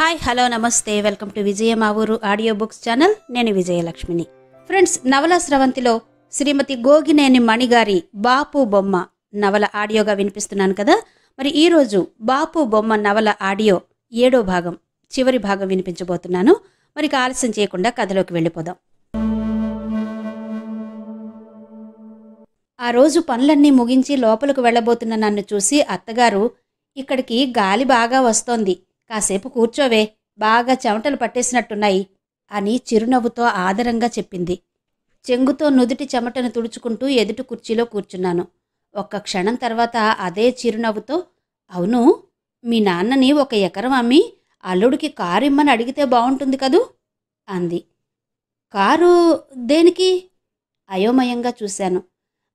Hi hello నమస్తే welcome to విజయ మా ఊరు ఆడియో బుక్స్ ఛానల్. నేను విజయలక్ష్మిని. ఫ్రెండ్స్, నవల స్రవంతిలో శ్రీమతి గోగినేని మణిగారి బాపు బొమ్మ నవల ఆడియోగా వినిపిస్తున్నాను కదా. మరి ఈరోజు బాపు బొమ్మ నవల ఆడియో 7వ భాగం చివరి భాగం వినిపించబోతున్నాను. మరి ఆలస్యం చేయకుండా కథలోకి వెళ్ళిపోదాం. ఆ రోజు పనులన్నీ ముగించి లోపలికి వెళ్ళబోతున్న నన్ను చూసి అత్తగారు, ఇక్కడికి గాలి బాగా వస్తోంది, కాసేపు కూర్చోవే, బాగా చెమటలు పట్టేసినట్టున్నాయి అని చిరునవ్వుతో ఆదరంగా చెప్పింది. చెంగుతో నుదుటి చెమటను తుడుచుకుంటూ ఎదుటి కుర్చీలో కూర్చున్నాను. ఒక్క క్షణం తర్వాత అదే చిరునవ్వుతో, అవును, మీ నాన్నని 1 ఎకరం అమ్మి అల్లుడికి కారు ఇమ్మని అడిగితే బాగుంటుంది కదూ అంది. కారు దేనికి? అయోమయంగా చూశాను.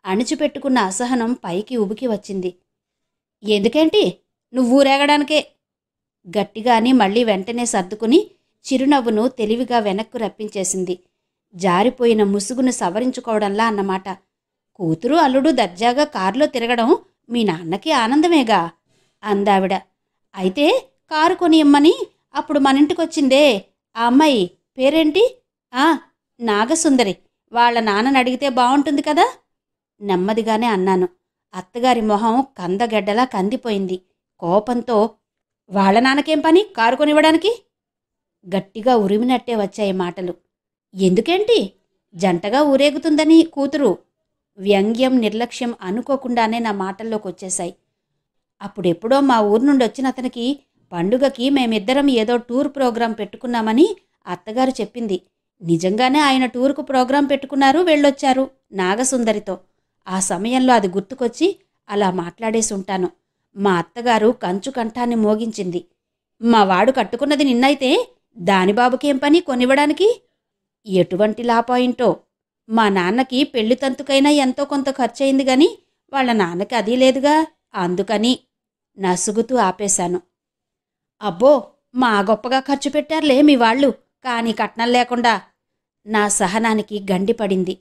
అణిచిపెట్టుకున్న అసహనం పైకి ఉబికి వచ్చింది. ఎందుకేంటి, నువ్వూరేగడానికే. గట్టిగాని మళ్ళీ వెంటనే సర్దుకుని చిరునవ్వును తెలివిగా వెనక్కు రప్పించేసింది. జారిపోయిన ముసుగును సవరించుకోవడంలా అన్నమాట. కూతురు అల్లుడు దర్జాగా కారులో తిరగడం మీ నాన్నకి ఆనందమేగా అందావిడ. అయితే కారు కొని ఇమ్మని అప్పుడు మనింటికొచ్చిందే ఆ అమ్మాయి పేరేంటి? నాగసుందరి. వాళ్ళ నాన్నని అడిగితే బాగుంటుంది కదా. నెమ్మదిగానే అన్నాను. అత్తగారి మొహం కందగడ్డలా కందిపోయింది. కోపంతో, వాళ్ళ నాన్నకేం పని కారు కొనివ్వడానికి? గట్టిగా ఉరిమినట్టే వచ్చాయి మాటలు. ఎందుకేంటి, జంటగా ఊరేగుతుందని కూతురు. వ్యంగ్యం నిర్లక్ష్యం అనుకోకుండానే నా మాటల్లోకి వచ్చేశాయి. అప్పుడెప్పుడో మా ఊరు నుండి వచ్చిన అతనికి పండుగకి మేమిద్దరం ఏదో టూర్ ప్రోగ్రాం పెట్టుకున్నామని అత్తగారు చెప్పింది. నిజంగానే ఆయన టూర్కు ప్రోగ్రాం పెట్టుకున్నారు, వెళ్ళొచ్చారు నాగసుందరితో. ఆ సమయంలో అది గుర్తుకొచ్చి అలా మాట్లాడేసి ఉంటాను. మా అత్తగారు కంచు కంఠాన్ని మోగించింది. మా వాడు కట్టుకున్నది నిన్నైతే దాని బాబుకేం పని కొనివ్వడానికి? ఎటువంటి లాపాయింటో. మా నాన్నకి పెళ్లి తంతుకైనా ఎంతో కొంత ఖర్చయింది గాని వాళ్ళ నాన్నకి అదీ లేదుగా, అందుకని నసుగుతూ ఆపేశాను. అబ్బో, మా గొప్పగా ఖర్చు పెట్టారులే మీ వాళ్ళు, కానీ కట్నం లేకుండా. నా సహనానికి గండిపడింది.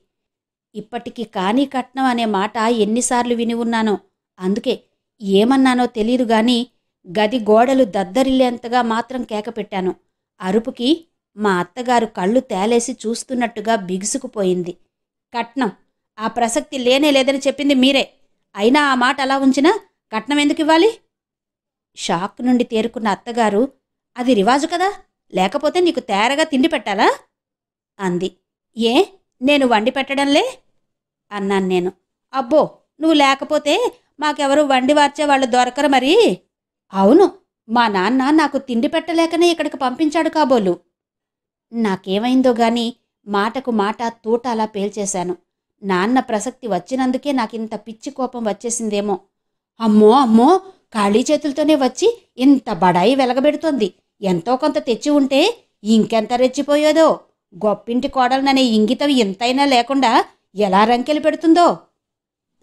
ఇప్పటికి కానీ కట్నం అనే మాట ఎన్నిసార్లు విని ఉన్నానో. అందుకే ఏమన్నానో తెలీదు గాని గది గోడలు దద్దరిల్లేంతగా మాత్రం కేకపెట్టాను. అరుపుకి మా అత్తగారు కళ్ళు తేలేసి చూస్తున్నట్టుగా బిగుసుకుపోయింది. కట్నం ఆ ప్రసక్తి లేనే లేదని చెప్పింది మీరే. అయినా ఆ మాట అలా ఉంచినా కట్నం ఎందుకు ఇవ్వాలి? షాక్ నుండి తేరుకున్న అత్తగారు, అది రివాజు కదా, లేకపోతే నీకు తేరగా తిండి పెట్టాలా అంది. ఏ, నేను వండి పెట్టడంలే అన్నాను నేను. అబ్బో, నువ్వు లేకపోతే మాకెవరు వండి వార్చేవాళ్ళు దొరకరు మరి. అవును, మా నాన్న నాకు తిండి పెట్టలేకనే ఇక్కడికి పంపించాడు కాబోలు. నాకేమైందో గాని మాటకు మాట తూటాలా పేల్చేశాను. నాన్న ప్రసక్తి వచ్చినందుకే నాకింత పిచ్చి కోపం వచ్చేసిందేమో. అమ్మో అమ్మో, ఖాళీ చేతులతోనే వచ్చి ఇంత బడాయి వెలగబెడుతోంది. ఎంతో కొంత తెచ్చి ఉంటే ఇంకెంత రెచ్చిపోయేదో. గొప్పింటి కోడలననే ఇంగితం ఎంతైనా లేకుండా ఎలా రంకెలు పెడుతుందో.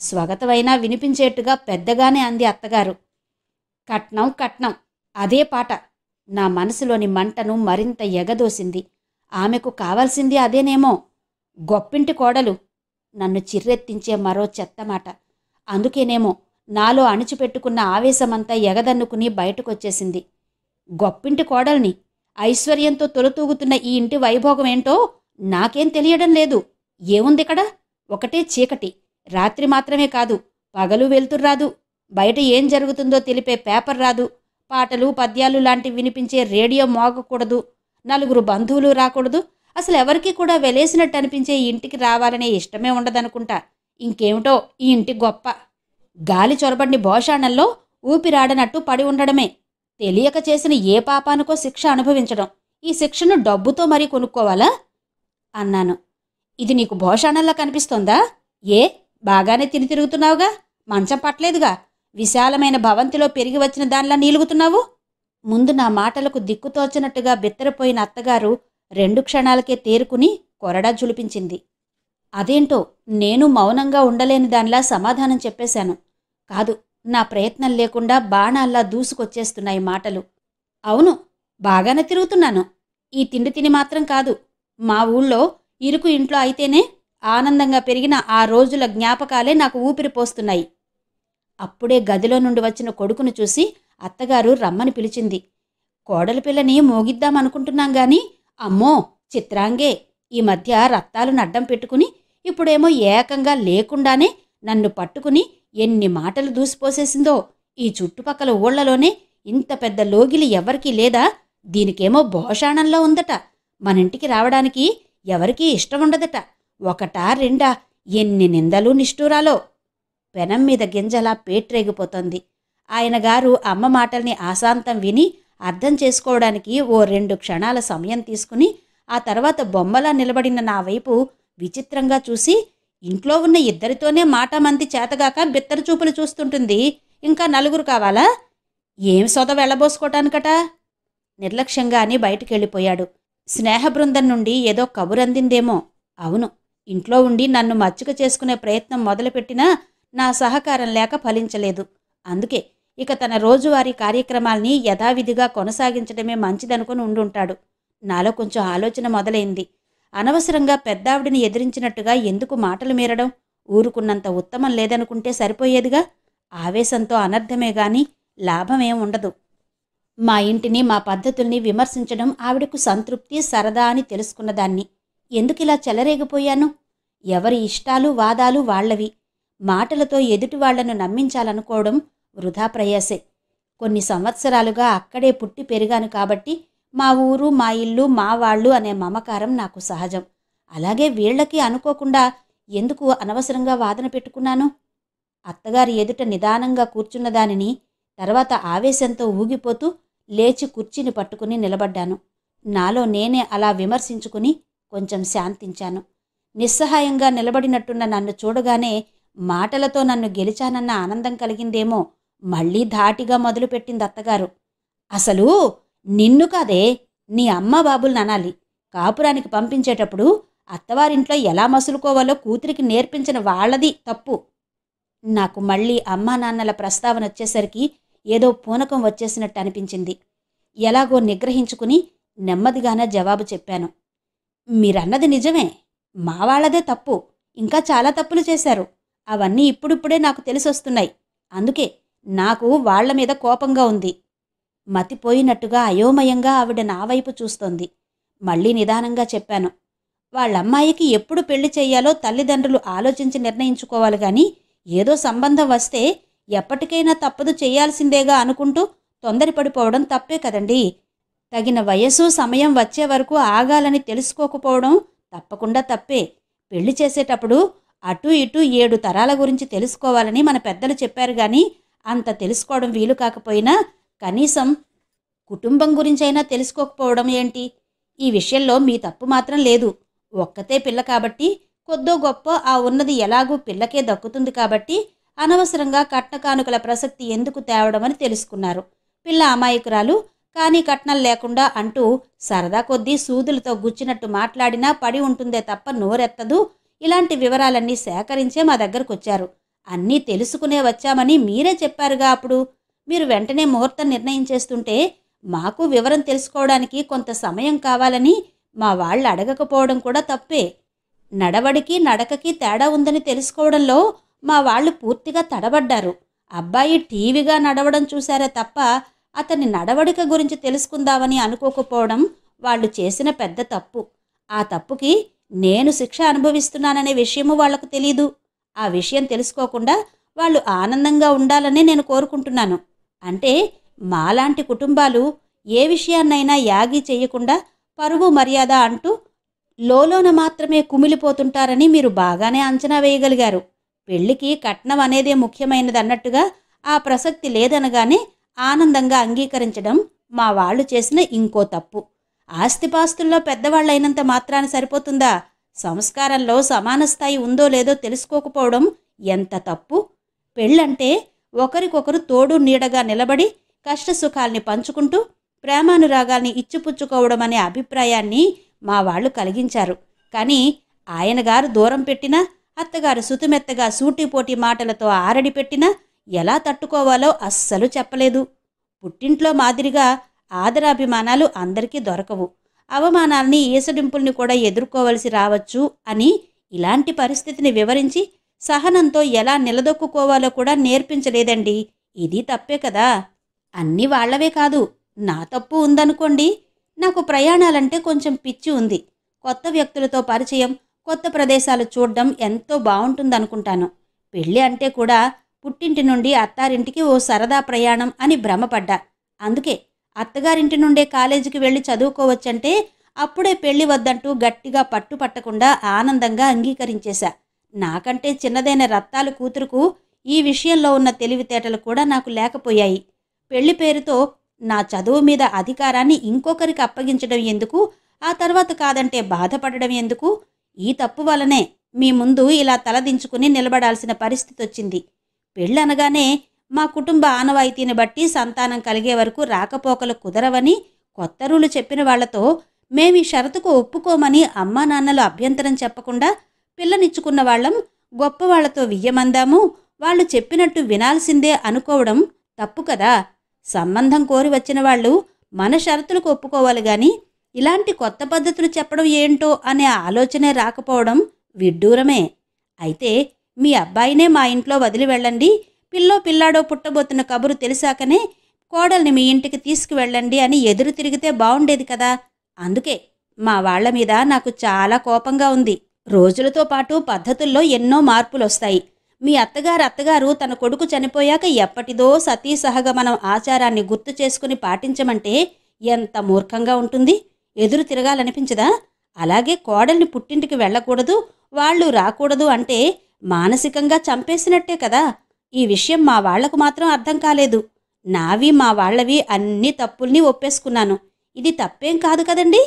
స్వగతమైనా వినిపించేట్టుగా పెద్దగానే అంది అత్తగారు. కట్నం కట్నం, అదే పాట. నా మనసులోని మంటను మరింత ఎగదోసింది. ఆమెకు కావాల్సింది అదేనేమో. గొప్పింటి కోడలు. నన్ను చిర్రెత్తించే మరో చెత్తమాట. అందుకేనేమో నాలో అణిచిపెట్టుకున్న ఆవేశమంతా ఎగదన్నుకుని బయటకొచ్చేసింది. గొప్పింటి కోడల్ని, ఐశ్వర్యంతో తొలతూగుతున్న ఈ ఇంటి వైభోగం ఏంటో నాకేం తెలియడం లేదు. ఏముందిక్కడ? ఒకటే చీకటి. రాత్రి మాత్రమే కాదు, పగలు వెళ్తుర్రాదు. బయట ఏం జరుగుతుందో తెలిపే పేపర్ రాదు. పాటలు పద్యాలు లాంటివి వినిపించే రేడియో మోగకూడదు. నలుగురు బంధువులు రాకూడదు. అసలు ఎవరికి కూడా వెలేసినట్టు అనిపించే ఇంటికి రావాలనే ఇష్టమే ఉండదనుకుంటా. ఇంకేమిటో ఈ ఇంటి గొప్ప. గాలి చొరబడిని భోషాణంలో ఊపిరాడనట్టు పడి ఉండడమే. తెలియక చేసిన ఏ పాపానికో శిక్ష అనుభవించడం. ఈ శిక్షను డబ్బుతో మరీ కొనుక్కోవాలా అన్నాను. ఇది నీకు భోషాణంలా కనిపిస్తోందా? ఏ, బాగానే తిరుగుతున్నావుగా, మంచం పట్టలేదుగా, విశాలమైన భవంతిలో పెరిగి వచ్చిన దానిలా నీలుగుతున్నావు. ముందు నా మాటలకు దిక్కుతోచనట్టుగా బిత్తరపోయిన అత్తగారు 2 క్షణాలకే తేరుకుని కొరడా జులిపించింది. అదేంటో నేను మౌనంగా ఉండలేని దానిలా సమాధానం చెప్పేశాను. కాదు, నా ప్రయత్నం లేకుండా బాణాల్లా దూసుకొచ్చేస్తున్నాయి మాటలు. అవును, బాగానే తిరుగుతున్నాను. ఈ తిండి తిని మాత్రం కాదు. మా ఊళ్ళో ఇరుకు ఇంట్లో అయితేనే ఆనందంగా పెరిగిన ఆ రోజుల జ్ఞాపకాలే నాకు ఊపిరి పోస్తున్నాయి. అప్పుడే గదిలో నుండి వచ్చిన కొడుకును చూసి అత్తగారు రమ్మని పిలిచింది. కోడలి పిల్లని మోగిద్దామనుకుంటున్నాం గాని అమ్మో చిత్రాంగే ఈ మధ్య రక్తాలు నడ్డం పెట్టుకుని ఇప్పుడేమో ఏకంగా లేకుండానే నన్ను పట్టుకుని ఎన్ని మాటలు దూసిపోసేసిందో. ఈ చుట్టుపక్కల ఊళ్లలోనే ఇంత పెద్ద లోగిలి ఎవరికీ లేదా, దీనికేమో భోషాణంలో ఉందట. మనింటికి రావడానికి ఎవరికీ ఇష్టముండదట. ఒకటా రెండా ఎన్ని నిందలు నిష్ఠూరాలో. పెనం మీద గింజలా పేట్రేగిపోతోంది. ఆయనగారు అమ్మ మాటల్ని ఆశాంతం విని అర్థం చేసుకోవడానికి ఓ 2 క్షణాల సమయం తీసుకుని ఆ తర్వాత బొమ్మలా నిలబడిన నా వైపు విచిత్రంగా చూసి, ఇంట్లో ఉన్న ఇద్దరితోనే మాటామంతి చేతగాక బిత్తరు చూపులు చూస్తుంటుంది, ఇంకా నలుగురు కావాలా? ఏం సొద వెళ్ళబోసుకోటానికట? నిర్లక్ష్యంగా అని బయటికెళ్ళిపోయాడు. స్నేహబృందం నుండి ఏదో కబురందిందేమో. అవును, ఇంట్లో ఉండి నన్ను మచ్చిక చేసుకునే ప్రయత్నం మొదలుపెట్టినా నా సహకారం లేక ఫలించలేదు. అందుకే ఇక తన రోజువారీ కార్యక్రమాల్ని యథావిధిగా కొనసాగించడమే మంచిదనుకుని ఉండుంటాడు. నాలో కొంచెం ఆలోచన మొదలైంది. అనవసరంగా పెద్దావిడిని ఎదిరించినట్టుగా ఎందుకు మాటలు మీరడం? ఊరుకున్నంత ఉత్తమం లేదనుకుంటే సరిపోయేదిగా. ఆవేశంతో అనర్థమే గాని లాభమేం ఉండదు. మా ఇంటిని, మా పద్ధతుల్ని విమర్శించడం ఆవిడకు సంతృప్తి, సరదా అని తెలుసుకున్నదాన్ని. ఎందుకిలా చెలరేగిపోయాను? ఎవరి ఇష్టాలు, వాదాలు వాళ్లవి. మాటలతో ఎదుటివాళ్లను నమ్మించాలనుకోవడం వృధా ప్రయాసే. కొన్ని సంవత్సరాలుగా అక్కడే పుట్టి పెరిగాను కాబట్టి మా ఊరు, మా ఇల్లు, మా వాళ్ళు అనే మమకారం నాకు సహజం. అలాగే వీళ్లకి అనుకోకుండా ఎందుకు అనవసరంగా వాదన పెట్టుకున్నాను? అత్తగారి ఎదుట నిదానంగా కూర్చున్న దానిని తర్వాత ఆవేశంతో ఊగిపోతూ లేచి కుర్చీని పట్టుకుని నిలబడ్డాను. నాలో నేనే అలా విమర్శించుకుని కొంచెం శాంతించాను. నిస్సహాయంగా నిలబడినట్టున్న నన్ను చూడగానే మాటలతో నన్ను గెలిచానన్న ఆనందం కలిగిందేమో. మళ్లీ ధాటిగా మొదలుపెట్టింది అత్తగారు. అసలు నిన్ను కాదే, నీ అమ్మ బాబుల్ని అనాలి. కాపురానికి పంపించేటప్పుడు అత్తవారింట్లో ఎలా మసులుకోవాలో కూతురికి నేర్పించిన వాళ్లది తప్పు. నాకు మళ్లీ అమ్మా నాన్నల ప్రస్తావన వచ్చేసరికి ఏదో పూనకం వచ్చేసినట్టు అనిపించింది. ఎలాగో నిగ్రహించుకుని నెమ్మదిగానే జవాబు చెప్పాను. మీరన్నది నిజమే, మా వాళ్లదే తప్పు. ఇంకా చాలా తప్పులు చేశారు. అవన్నీ ఇప్పుడిప్పుడే నాకు తెలిసొస్తున్నాయి. అందుకే నాకు వాళ్ల మీద కోపంగా ఉంది. మతిపోయినట్టుగా అయోమయంగా ఆవిడ నా వైపు చూస్తోంది. మళ్లీ నిదానంగా చెప్పాను. వాళ్ళమ్మాయికి ఎప్పుడు పెళ్లి చెయ్యాలో తల్లిదండ్రులు ఆలోచించి నిర్ణయించుకోవాలి గాని ఏదో సంబంధం వస్తే ఎప్పటికైనా తప్పదు చెయ్యాల్సిందేగా అనుకుంటూ తొందరపడిపోవడం తప్పే కదండి. తగిన వయసు, సమయం వచ్చే వరకు ఆగాలని తెలుసుకోకపోవడం తప్పకుండా తప్పే. పెళ్లి చేసేటప్పుడు అటు ఇటు 7 తరాల గురించి తెలుసుకోవాలని మన పెద్దలు చెప్పారు గాని అంత తెలుసుకోవడం వీలు కాకపోయినా కనీసం కుటుంబం గురించైనా తెలుసుకోకపోవడం ఏంటి? ఈ విషయంలో మీ తప్పు మాత్రం లేదు. ఒక్కతే పిల్ల కాబట్టి కొద్దో గొప్ప ఆ ఉన్నది ఎలాగూ పిల్లకే దక్కుతుంది కాబట్టి అనవసరంగా కట్న కానుకల ప్రసక్తి ఎందుకు తేవడమని తెలుసుకున్నారు. పిల్ల అమాయకురాలు, కానీ కట్నం లేకుండా అంటూ సరదా కొద్దీ సూదులతో గుచ్చినట్టు మాట్లాడినా పడి ఉంటుందే తప్ప నోరెత్తదు. ఇలాంటి వివరాలన్నీ సేకరించే మా దగ్గరకొచ్చారు. అన్నీ తెలుసుకునే వచ్చామని మీరే చెప్పారుగా. అప్పుడు మీరు వెంటనే ముహూర్తం నిర్ణయం చేస్తుంటే మాకు వివరం తెలుసుకోవడానికి కొంత సమయం కావాలని మా వాళ్ళు అడగకపోవడం కూడా తప్పే. నడవడికి నడకకి తేడా ఉందని తెలుసుకోవడంలో మా వాళ్ళు పూర్తిగా తడబడ్డారు. అబ్బాయి టీవీగా నడవడం చూశారే తప్ప అతని నడవడిక గురించి తెలుసుకుందామని అనుకోకపోవడం వాళ్ళు చేసిన పెద్ద తప్పు. ఆ తప్పుకి నేను శిక్ష అనుభవిస్తున్నాననే విషయము వాళ్లకు తెలీదు. ఆ విషయం తెలుసుకోకుండా వాళ్ళు ఆనందంగా ఉండాలనే నేను కోరుకుంటున్నాను. అంటే మాలాంటి కుటుంబాలు ఏ విషయాన్నైనా యాగి చెయ్యకుండా పరువు మర్యాద అంటూ లోలోన మాత్రమే కుమిలిపోతుంటారని మీరు బాగానే అంచనా వేయగలిగారు. పెళ్లికి కట్నం అనేదే ముఖ్యమైనదన్నట్టుగా ఆ ప్రసక్తి లేదనగానే ఆనందంగా అంగీకరించడం మా వాళ్ళు చేసిన ఇంకో తప్పు. ఆస్తిపాస్తుల్లో పెద్దవాళ్ళైనంత మాత్రాన సరిపోతుందా? సంస్కారంలో సమాన స్థాయి ఉందో లేదో తెలుసుకోకపోవడం ఎంత తప్పు. పెళ్ళంటే ఒకరికొకరు తోడు నీడగా నిలబడి కష్టసుఖాల్ని పంచుకుంటూ ప్రేమానురాగాల్ని ఇచ్చిపుచ్చుకోవడం అనే అభిప్రాయాన్ని మా వాళ్ళు కలిగించారు. కానీ ఆయనగారు దూరం పెట్టినా, అత్తగారు సుతిమెత్తగా సూటిపోటి మాటలతో ఆరడి పెట్టినా ఎలా తట్టుకోవాలో అస్సలు చెప్పలేదు. పుట్టింట్లో మాదిరిగా ఆదరాభిమానాలు అందరికీ దొరకవు. అవమానాల్ని, ఈసడింపుల్ని కూడా ఎదుర్కోవలసి రావచ్చు అని ఇలాంటి పరిస్థితిని వివరించి సహనంతో ఎలా నిలదొక్కుకోవాలో కూడా నేర్పించలేదండి. ఇది తప్పే కదా. అన్నీ వాళ్లవే కాదు, నా తప్పు ఉందనుకోండి. నాకు ప్రయాణాలంటే కొంచెం పిచ్చి ఉంది. కొత్త వ్యక్తులతో పరిచయం, కొత్త ప్రదేశాలు చూడడం ఎంతో బావుంటుందనుకుంటాను. పెళ్ళి అంటే కూడా పుట్టింటి నుండి అత్తారింటికి ఓ సరదా ప్రయాణం అని భ్రమపడ్డా. అందుకే అత్తగారింటి నుండే కాలేజీకి వెళ్ళి చదువుకోవచ్చంటే అప్పుడే పెళ్లి వద్దంటూ గట్టిగా పట్టుపట్టకుండా ఆనందంగా అంగీకరించేశా. నాకంటే చిన్నదైన రత్తాలు కూతురుకు ఈ విషయంలో ఉన్న తెలివితేటలు కూడా నాకు లేకపోయాయి. పెళ్లి పేరుతో నా చదువు మీద అధికారాన్ని ఇంకొకరికి అప్పగించడం ఎందుకు, ఆ తర్వాత కాదంటే బాధపడడం ఎందుకు? ఈ తప్పు వలనే మీ ముందు ఇలా తలదించుకుని నిలబడాల్సిన పరిస్థితి వచ్చింది. పెళ్ళనగానే మా కుటుంబ ఆనవాయితీని బట్టి సంతానం కలిగే వరకు రాకపోకలు కుదరవని కొత్త రూలు చెప్పిన వాళ్లతో మేమీ షరతుకు ఒప్పుకోమని అమ్మా నాన్నలు అభ్యంతరం చెప్పకుండా పిల్లనిచ్చుకున్న వాళ్ళం గొప్పవాళ్లతో వియ్యమందాము, వాళ్ళు చెప్పినట్టు వినాల్సిందే అనుకోవడం తప్పు కదా. సంబంధం కోరి వచ్చిన వాళ్ళు మన షరతులకు ఒప్పుకోవాలి గాని ఇలాంటి కొత్త పద్ధతులు చెప్పడం ఏంటో అనే ఆలోచనే రాకపోవడం విడ్డూరమే. అయితే మీ అబ్బాయినే మా ఇంట్లో వదిలి వెళ్ళండి, పిల్లాడో పుట్టబోతున్న కబురు తెలిసాకనే కోడల్ని మీ ఇంటికి తీసుకువెళ్ళండి అని ఎదురు తిరిగితే బావుండేది కదా. అందుకే మా వాళ్ల మీద నాకు చాలా కోపంగా ఉంది. రోజులతో పాటు పద్ధతుల్లో ఎన్నో మార్పులొస్తాయి. మీ అత్తగారు తన కొడుకు చనిపోయాక ఎప్పటిదో సతీ సహగమనం ఆచారాన్ని గుర్తు చేసుకుని పాటించమంటే ఎంత మూర్ఖంగా ఉంటుంది. ఎదురు తిరగాలనిపించదా? అలాగే కోడల్ని పుట్టింటికి వెళ్ళకూడదు, వాళ్ళు రాకూడదు అంటే మానసికంగా చంపేసినట్టే కదా. ఈ విషయం మా వాళ్లకు మాత్రం అర్థం కాలేదు. నావి మా వాళ్లవి అన్ని తప్పుల్ని ఒప్పేసుకున్నాను. ఇది తప్పేం కాదు కదండి.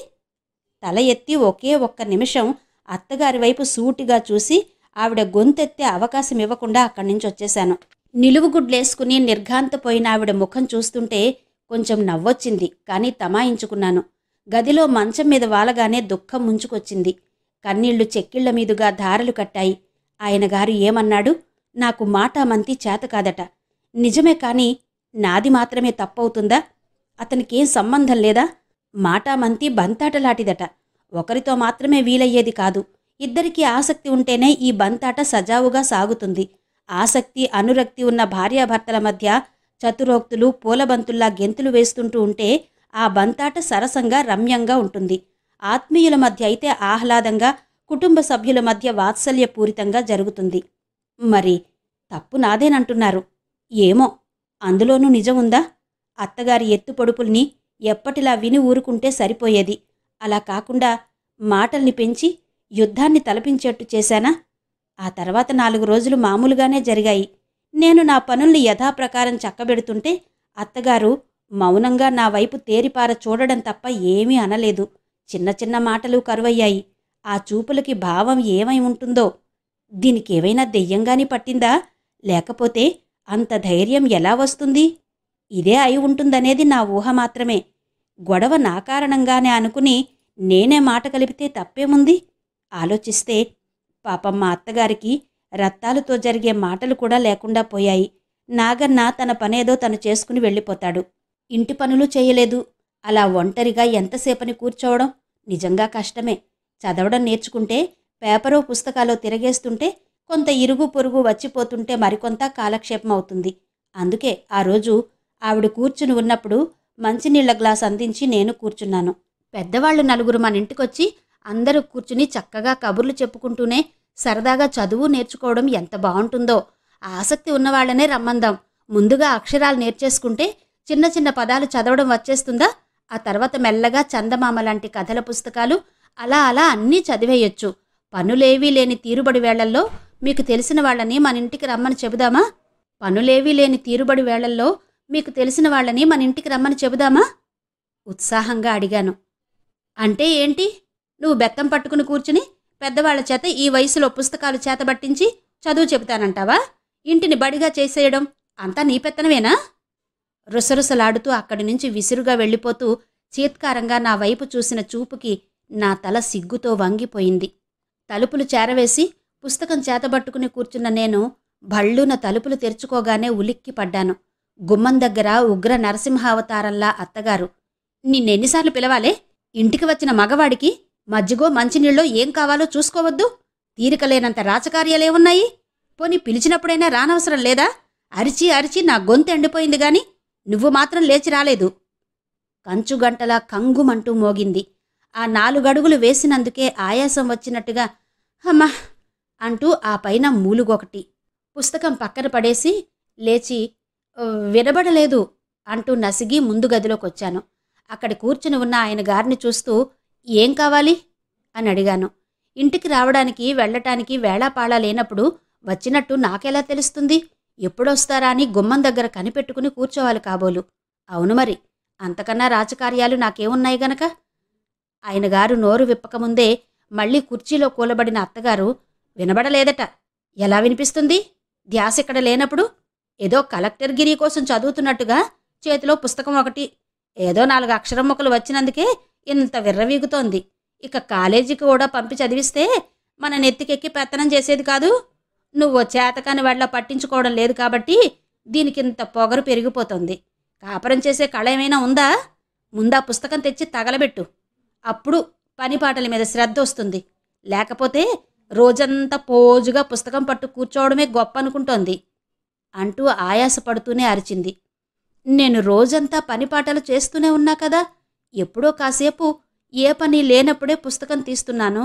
తల ఎత్తి ఒకే ఒక్క నిమిషం అత్తగారి వైపు సూటిగా చూసి ఆవిడ గొంతెత్తే అవకాశం ఇవ్వకుండా అక్కడి నుంచి వచ్చేశాను. నిలువుగుడ్లేసుకుని నిర్ఘాంతపోయిన ఆవిడ ముఖం చూస్తుంటే కొంచెం నవ్వొచ్చింది, కానీ తమాయించుకున్నాను. గదిలో మంచం మీద వాలగానే దుఃఖం ముంచుకొచ్చింది. కన్నీళ్లు చెక్కిళ్ల మీదుగా ధారలు కట్టాయి. ఆయనగారు ఏమన్నాడు? నాకు మాటామంతి చేత కాదట. నిజమే, కానీ నాది మాత్రమే తప్పవుతుందా? అతనికేం సంబంధం లేదా? మాటామంతి బంతాటలాటిదట. ఒకరితో మాత్రమే వీలయ్యేది కాదు. ఇద్దరికీ ఆసక్తి ఉంటేనే ఈ బంతాట సజావుగా సాగుతుంది. ఆసక్తి అనురక్తి ఉన్న భార్యాభర్తల మధ్య చతురోక్తులు పూలబంతుల్లా గెంతులు వేస్తుంటూ ఉంటే ఆ బంతాట సరసంగా రమ్యంగా ఉంటుంది. ఆత్మీయుల మధ్య అయితే ఆహ్లాదంగా, కుటుంబ సభ్యుల మధ్య వాత్సల్యపూరితంగా జరుగుతుంది. మరి తప్పు నాదేనంటున్నారు. ఏమో, అందులోనూ నిజముందా? అత్తగారి ఎత్తుపొడుపుల్ని ఎప్పటిలా విని ఊరుకుంటే సరిపోయేది. అలా కాకుండా మాటల్ని పెంచి యుద్ధాన్ని తలపించేట్టు చేశానా? ఆ తర్వాత 4 రోజులు మామూలుగానే జరిగాయి. నేను నా పనుల్ని యథాప్రకారం చక్కబెడుతుంటే అత్తగారు మౌనంగా నా వైపు తేరిపార చూడడం తప్ప ఏమీ అనలేదు. చిన్న చిన్న మాటలు కరువయ్యాయి. ఆ చూపులకి భావం ఏమై ఉంటుందో? దీనికేవైనా దెయ్యంగాని పట్టిందా? లేకపోతే అంత ధైర్యం ఎలా వస్తుంది? ఇదే అయి ఉంటుందనేది నా ఊహ మాత్రమే. గొడవ నా కారణంగానే అనుకుని నేనే మాట కలిపితే తప్పేముంది? ఆలోచిస్తే పాపం మా అత్తగారికి రత్తాలతో జరిగే మాటలు కూడా లేకుండా పోయాయి. నాగన్న తన పనేదో తను చేసుకుని వెళ్ళిపోతాడు. ఇంటి పనులు చేయలేదు. అలా ఒంటరిగా ఎంతసేపని కూర్చోవడం? నిజంగా కష్టమే. చదవడం నేర్చుకుంటే పేపరో పుస్తకాలో తిరగేస్తుంటే కొంత ఇరుగు పొరుగు వచ్చిపోతుంటే మరికొంత కాలక్షేపం అవుతుంది. అందుకే ఆ రోజు ఆవిడ కూర్చుని ఉన్నప్పుడు మంచినీళ్ల గ్లాస్ అందించి నేను కూర్చున్నాను. పెద్దవాళ్లు 4 మన ఇంటికొచ్చి అందరూ కూర్చుని చక్కగా కబుర్లు చెప్పుకుంటూనే సరదాగా చదువు నేర్చుకోవడం ఎంత బావుంటుందో. ఆసక్తి ఉన్నవాళ్లనే రమ్మందాం. ముందుగా అక్షరాలు నేర్చేసుకుంటే చిన్న చిన్న పదాలు చదవడం వచ్చేస్తుందా? ఆ తర్వాత మెల్లగా చందమామ లాంటి కథల పుస్తకాలు అలా అలా అన్నీ చదివేయొచ్చు. పనులేవీ లేని తీరుబడి వేళల్లో మీకు తెలిసిన వాళ్ళని మన ఇంటికి రమ్మని చెబుదామా? పనులేవీ లేని తీరుబడి వేళల్లో మీకు తెలిసిన వాళ్ళని మన ఇంటికి రమ్మని చెబుదామా? ఉత్సాహంగా అడిగాను. అంటే ఏంటి? నువ్వు బెత్తం పట్టుకుని కూర్చుని పెద్దవాళ్ల చేత ఈ వయసులో పుస్తకాలు చేతబట్టించి చదువు చెబుతానంటావా? ఇంటిని బడిగా చేసేయడం అంతా నీ పెత్తనమేనా? రుసరుసలాడుతూ అక్కడి నుంచి విసురుగా వెళ్ళిపోతూ చీత్కారంగా నా వైపు చూసిన చూపుకి నా తల సిగ్గుతో వంగిపోయింది. తలుపులు చేరవేసి పుస్తకం చేతబట్టుకుని కూర్చున్న నేను భళ్ళున తలుపులు తెరుచుకోగానే ఉలిక్కి పడ్డాను. గుమ్మం దగ్గర ఉగ్ర నరసింహావతారంలా అత్తగారు. నిన్నెన్నిసార్లు పిలవాలే? ఇంటికి వచ్చిన మగవాడికి మజ్జిగో మంచినీళ్ళో ఏం కావాలో చూసుకోవద్దు? తీరికలేనంత రాచకార్యాలేమున్నాయి? పోనీ పిలిచినప్పుడైనా రానవసరం లేదా? అరిచి అరిచి నా గొంతు ఎండిపోయింది గాని నువ్వు మాత్రం లేచి రాలేదు. కంచుగంటలా కంగుమంటూ మోగింది. ఆ 4 అడుగులు వేసినందుకే ఆయాసం వచ్చినట్టుగా అమ్మా అంటూ ఆ పైన మూలుగొకటి. పుస్తకం పక్కన పడేసి లేచి వినబడలేదు అంటూ నసిగి ముందు గదిలోకొచ్చాను. అక్కడ కూర్చుని ఉన్న ఆయన గారిని చూస్తూ ఏం కావాలి అని అడిగాను. ఇంటికి రావడానికి వెళ్ళటానికి వేళాపాళా లేనప్పుడు వచ్చినట్టు నాకెలా తెలుస్తుంది? ఎప్పుడొస్తారా అని గుమ్మం దగ్గర కనిపెట్టుకుని కూర్చోవాలి కాబోలు. అవును మరి, అంతకన్నా రాజకార్యాలు నాకేమున్నాయి గనక. ఆయన గారు నోరు విప్పకముందే మళ్లీ కుర్చీలో కూలబడిన అత్తగారు వినబడలేదట. ఎలా వినిపిస్తుంది? ధ్యాస ఇక్కడ లేనప్పుడు ఏదో కలెక్టర్ గిరి కోసం చదువుతున్నట్టుగా చేతిలో పుస్తకం ఒకటి. ఏదో 4 అక్షరం ముక్కలు వచ్చినందుకే ఇంత విర్రవీగుతోంది. ఇక కాలేజీకి కూడా పంపి చదివిస్తే మన నెత్తికెక్కి పెత్తనం చేసేది కాదు. నువ్వు చేతకాని వాళ్ళ పట్టించుకోవడం లేదు కాబట్టి దీనికింత పొగరు పెరిగిపోతుంది. కాపురం చేసే కళ ఏమైనా ఉందా? ముందా పుస్తకం తెచ్చి తగలబెట్టు. అప్పుడు పనిపాటల మీద శ్రద్ధ వస్తుంది. లేకపోతే రోజంతా పోజుగా పుస్తకం పట్టు కూర్చోవడమే గొప్ప అనుకుంటోంది అంటూ ఆయాసపడుతూనే అరిచింది. నేను రోజంతా పనిపాటలు చేస్తూనే ఉన్నా కదా. ఎప్పుడో కాసేపు ఏ పని లేనప్పుడే పుస్తకం తీస్తున్నాను.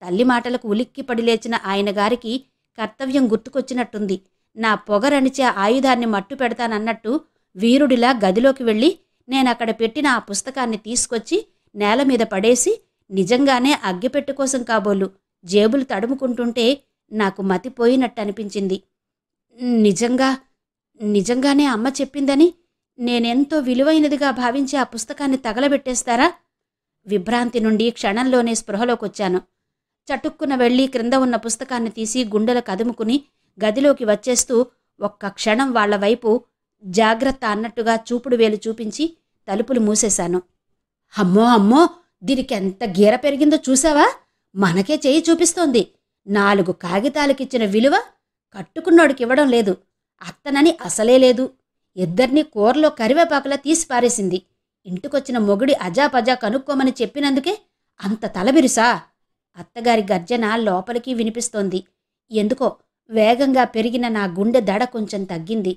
తల్లి మాటలకు ఉలిక్కిపడి లేచిన ఆయన గారికి కర్తవ్యం గుర్తుకొచ్చినట్టుంది. నా పొగరణిచే ఆయుధాన్ని మట్టు పెడతానన్నట్టు వీరుడిలా గదిలోకి వెళ్ళి నేనక్కడ పెట్టిన ఆ పుస్తకాన్ని తీసుకొచ్చి నేల మీద పడేసి నిజంగానే అగ్గిపెట్టు కోసం కాబోలు జేబులు తడుముకుంటుంటే నాకు మతిపోయినట్టు అనిపించింది. నిజంగానే అమ్మ చెప్పిందని నేనెంతో విలువైనదిగా భావించి ఆ పుస్తకాన్ని తగలబెట్టేస్తారా? విభ్రాంతి నుండి క్షణంలోనే స్పృహలోకొచ్చాను. చటుక్కున వెళ్ళి క్రింద ఉన్న పుస్తకాన్ని తీసి గుండెల కదుముకుని గదిలోకి వచ్చేస్తూ ఒక్క క్షణం వాళ్ల వైపు జాగ్రత్త అన్నట్టుగా చూపుడు వేలు చూపించి తలుపులు మూసేశాను. అమ్మో అమ్మో, దీనికెంత గీర పెరిగిందో చూసావా? మనకే చేయి చూపిస్తోంది. 4 కాగితాలకిచ్చిన విలువ కట్టుకున్నోడికివ్వడం లేదు. అత్తనని అసలే లేదు. ఇద్దరినీ కూరలో కరివేపాకులా తీసి పారేసింది. ఇంటికొచ్చిన మొగుడి అజాపజా కనుక్కోమని చెప్పినందుకే అంత తలబిరుసా? అత్తగారి గర్జన లోపలికి వినిపిస్తోంది. ఎందుకో వేగంగా పెరిగిన నా గుండె దడ కొంచెం తగ్గింది.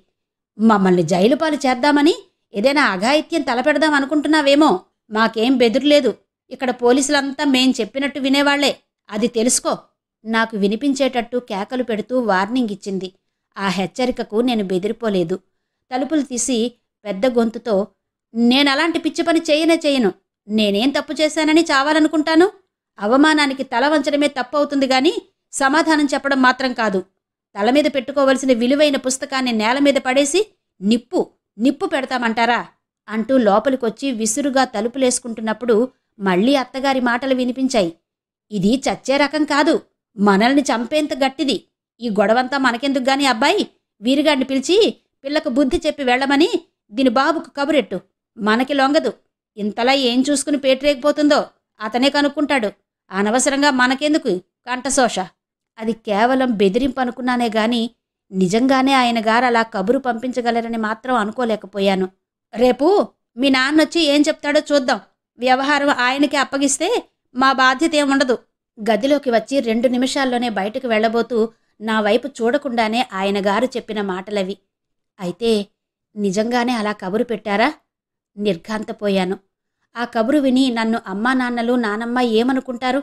మమ్మల్ని జైలుపాలు చేద్దామని ఏదైనా అఘాయిత్యం తలపెడదామనుకుంటున్నావేమో. మాకేం బెదురులేదు. ఇక్కడ పోలీసులంతా మేం చెప్పినట్టు వినేవాళ్లే, అది తెలుసుకో. నాకు వినిపించేటట్టు కేకలు పెడుతూ వార్నింగ్ ఇచ్చింది. ఆ హెచ్చరికకు నేను బెదిరిపోలేదు. తలుపులు తీసి పెద్ద గొంతుతో, నేనలాంటి పిచ్చి పని చేయను. నేనేం తప్పు చేశానని చావాలనుకుంటాను? అవమానానికి తల వంచడమే తప్పవుతుంది గాని సమాధానం చెప్పడం మాత్రం కాదు. తల మీద పెట్టుకోవలసిన విలువైన పుస్తకాన్ని నేల మీద పడేసి నిప్పు పెడతామంటారా అంటూ లోపలికొచ్చి విసురుగా తలుపులేసుకుంటున్నప్పుడు మళ్లీ అత్తగారి మాటలు వినిపించాయి. ఇది చచ్చే రకం కాదు, మనల్ని చంపేంత గట్టిది. ఈ గొడవంతా మనకెందుకు గాని అబ్బాయి, వీరిగాడిని పిలిచి పిల్లకు బుద్ధి చెప్పి వెళ్లమని దీని బాబుకు కబురెట్టు. మనకి లొంగదు. ఇంతలా ఏం చూసుకుని పేటరేగిపోతుందో అతనే కనుక్కుంటాడు. అనవసరంగా మనకెందుకు కంఠశోష. అది కేవలం బెదిరింపు అనుకున్నానే గాని నిజంగానే ఆయన గారు అలా కబురు పంపించగలరని మాత్రం అనుకోలేకపోయాను. రేపు మీ నాన్నొచ్చి ఏం చెప్తాడో చూద్దాం. వ్యవహారం ఆయనకి అప్పగిస్తే మా బాధ్యత ఏముండదు. గదిలోకి వచ్చి 2 నిమిషాల్లోనే బయటకు వెళ్లబోతూ నా వైపు చూడకుండానే ఆయన గారు చెప్పిన మాటలవి. అయితే నిజంగానే అలా కబురు పెట్టారా? నిర్ఘాంతపోయాను. ఆ కబురు విని నన్ను అమ్మా నాన్నలు నానమ్మ ఏమనుకుంటారు?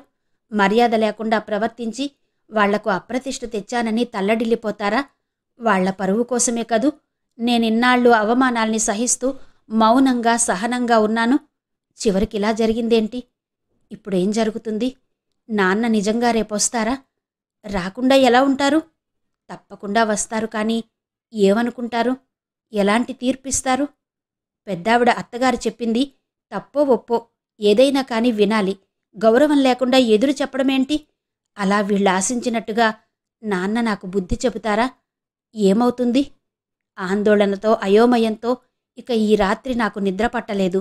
మర్యాద లేకుండా ప్రవర్తించి వాళ్లకు అప్రతిష్ఠ తెచ్చానని తల్లడిల్లిపోతారా? వాళ్ల పరువు కోసమే కదూ నేనిన్నాళ్ళు అవమానాల్ని సహిస్తూ మౌనంగా సహనంగా ఉన్నాను. చివరికిలా జరిగిందేంటి? ఇప్పుడేం జరుగుతుంది? నాన్న నిజంగా రేపొస్తారా? రాకుండా ఎలా ఉంటారు? తప్పకుండా వస్తారు. కానీ ఏమనుకుంటారు? ఎలాంటి తీర్పిస్తారు? పెద్దావిడ అత్తగారు చెప్పింది తప్పో ఒప్పో ఏదైనా కానీ వినాలి. గౌరవం లేకుండా ఎదురు చెప్పడమేంటి? అలా వీళ్ళు ఆశించినట్టుగా నాన్న నాకు బుద్ధి చెబుతారా? ఏమవుతుంది? ఆందోళనతో అయోమయంతో ఇక ఈ రాత్రి నాకు నిద్ర పట్టలేదు.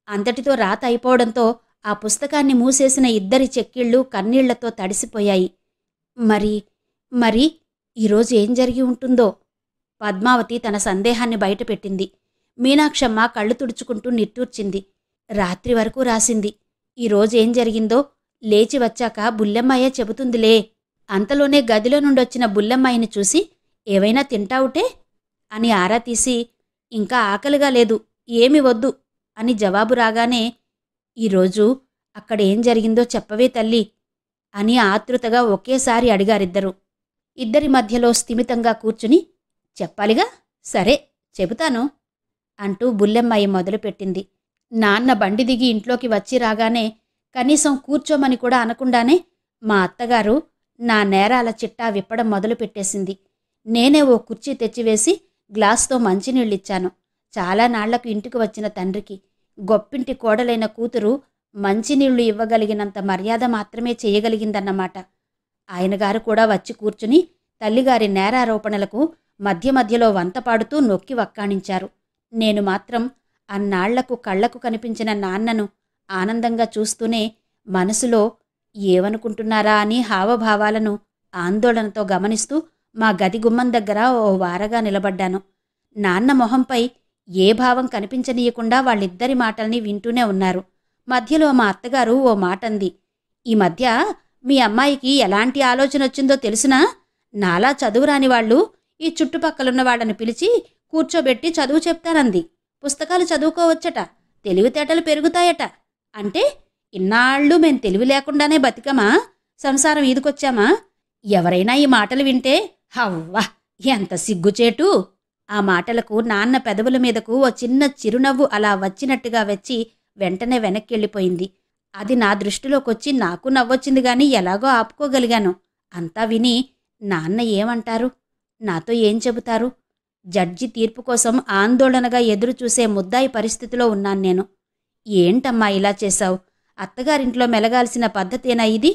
అంతటితో రాత అయిపోవడంతో ఆ పుస్తకాన్ని మూసేసిన 2 చెక్కిళ్ళు కన్నీళ్లతో తడిసిపోయాయి. మరి ఈరోజు ఏం జరిగి ఉంటుందో? పద్మావతి తన సందేహాన్ని బయటపెట్టింది. మీనాక్షమ్మ కళ్ళు తుడుచుకుంటూ నిట్టూర్చింది. రాత్రి వరకు రాసింది. ఈరోజేం జరిగిందో లేచి వచ్చాక బుల్లెమ్మాయే చెబుతుందిలే. అంతలోనే గదిలో నుండొచ్చిన బుల్లెమ్మాయిని చూసి ఏవైనా తింటావుటే అని ఆరా తీసి, ఇంకా ఆకలిగా లేదు, ఏమి వద్దు అని జవాబు రాగానే, ఈరోజు అక్కడేం జరిగిందో చెప్పవే తల్లి అని ఆతృతగా ఒకేసారి అడిగారిద్దరూ. ఇద్దరి మధ్యలో స్థిమితంగా కూర్చుని, చెప్పాలిగా, సరే చెబుతాను అంటూ బుల్లెమ్మాయి మొదలుపెట్టింది. నాన్న బండి దిగి ఇంట్లోకి వచ్చి రాగానే కనీసం కూర్చోమని కూడా అనకుండానే మా అత్తగారు నా నేరాల చిట్టా విప్పడం మొదలుపెట్టేసింది. నేనే ఓ కుర్చీ తెచ్చివేసి గ్లాస్తో మంచినీళ్ళిచ్చాను. చాలా నాళ్లకు ఇంటికి వచ్చిన తండ్రికి, గొప్పింటి కోడలైన కూతురు మంచినీళ్లు ఇవ్వగలిగినంత మర్యాద మాత్రమే చేయగలిగిందన్నమాట. ఆయనగారు కూడా వచ్చి కూర్చుని తల్లిగారి నేరారోపణలకు మధ్య మధ్యలో వంతపాడుతూ నొక్కి వక్కాణించారు. నేను మాత్రం అన్నాళ్లకు కళ్లకు కనిపించిన నాన్నను ఆనందంగా చూస్తూనే మనసులో ఏమనుకుంటున్నారా అని హావభావాలను ఆందోళనతో గమనిస్తూ మా గది గుమ్మం దగ్గర ఓ వారగా నిలబడ్డాను. నాన్న మొహంపై ఏ భావం కనిపించనీయకుండా వాళ్ళిద్దరి మాటల్ని వింటూనే ఉన్నారు. మధ్యలో మా అత్తగారు ఓ మాటంది. ఈ మధ్య మీ అమ్మాయికి ఎలాంటి ఆలోచన వచ్చిందో తెలుసునా? నాలా చదువురాని వాళ్ళు ఈ చుట్టుపక్కలున్న వాళ్ళని పిలిచి కూర్చోబెట్టి చదువు చెప్తానంది. పుస్తకాలు చదువుకోవచ్చట, తెలివితేటలు పెరుగుతాయట. అంటే ఇన్నాళ్ళు మేం తెలివి లేకుండానే బతికమా, సంసారం ఈదుకొచ్చామా? ఎవరైనా ఈ మాటలు వింటే హవ్వా ఎంత సిగ్గుచేటు! ఆ మాటలకు నాన్న పెదవుల మీదకు ఓ చిన్న చిరునవ్వు అలా వచ్చినట్టుగా వచ్చి వెంటనే వెనక్కెళ్ళిపోయింది. అది నా దృష్టిలోకొచ్చి నాకు నవ్వొచ్చింది గాని ఎలాగో ఆపుకోగలిగాను. అంతా విని నాన్న ఏమంటారు, నాతో ఏం చెబుతారు? జడ్జి తీర్పు కోసం ఆందోళనగా ఎదురుచూసే ముద్దాయి పరిస్థితిలో ఉన్నాను నేను. ఏంటమ్మా ఇలా చేశావు? అత్తగారింట్లో మెలగాల్సిన పద్ధతేనా ఇది?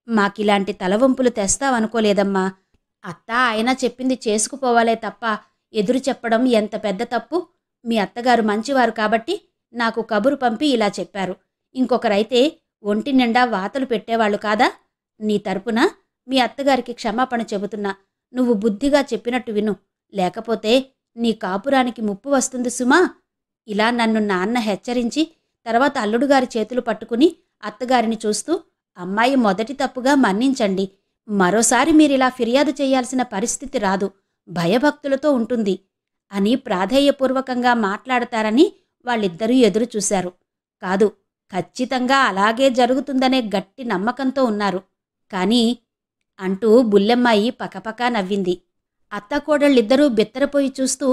మాకిలాంటి తలవంపులు తెస్తావనుకోలేదమ్మా. అత్త ఆయన చెప్పింది చేసుకుపోవాలే తప్ప ఎదురు చెప్పడం ఎంత పెద్ద తప్పు. మీ అత్తగారు మంచివారు కాబట్టి నాకు కబురు పంపి ఇలా చెప్పారు. ఇంకొకరైతే ఒంటి నిండా వాతలు పెట్టేవాళ్లు కాదా? నీ తరపున మీ అత్తగారికి క్షమాపణ చెబుతున్నా. నువ్వు బుద్ధిగా చెప్పినట్టు విను, లేకపోతే నీ కాపురానికి ముప్పు వస్తుంది సుమా. ఇలా నన్ను నాన్న హెచ్చరించి తర్వాత అల్లుడుగారి చేతులు పట్టుకుని అత్తగారిని చూస్తూ, అమ్మాయి మొదటి తప్పుగా మన్నించండి, మరోసారి మీరిలా ఫిర్యాదు చేయాల్సిన పరిస్థితి రాదు, భయభక్తులతో ఉంటుంది అని ప్రాధేయపూర్వకంగా మాట్లాడతారని వాళ్ళిద్దరూ ఎదురు చూశారు. కాదు, ఖచ్చితంగా అలాగే జరుగుతుందనే గట్టి నమ్మకంతో ఉన్నారు. కానీ అంటూ బుల్లెమ్మాయి పకపకా నవ్వింది. అత్తాకోడళ్ళిద్దరూ బిత్తరపోయి చూస్తూ,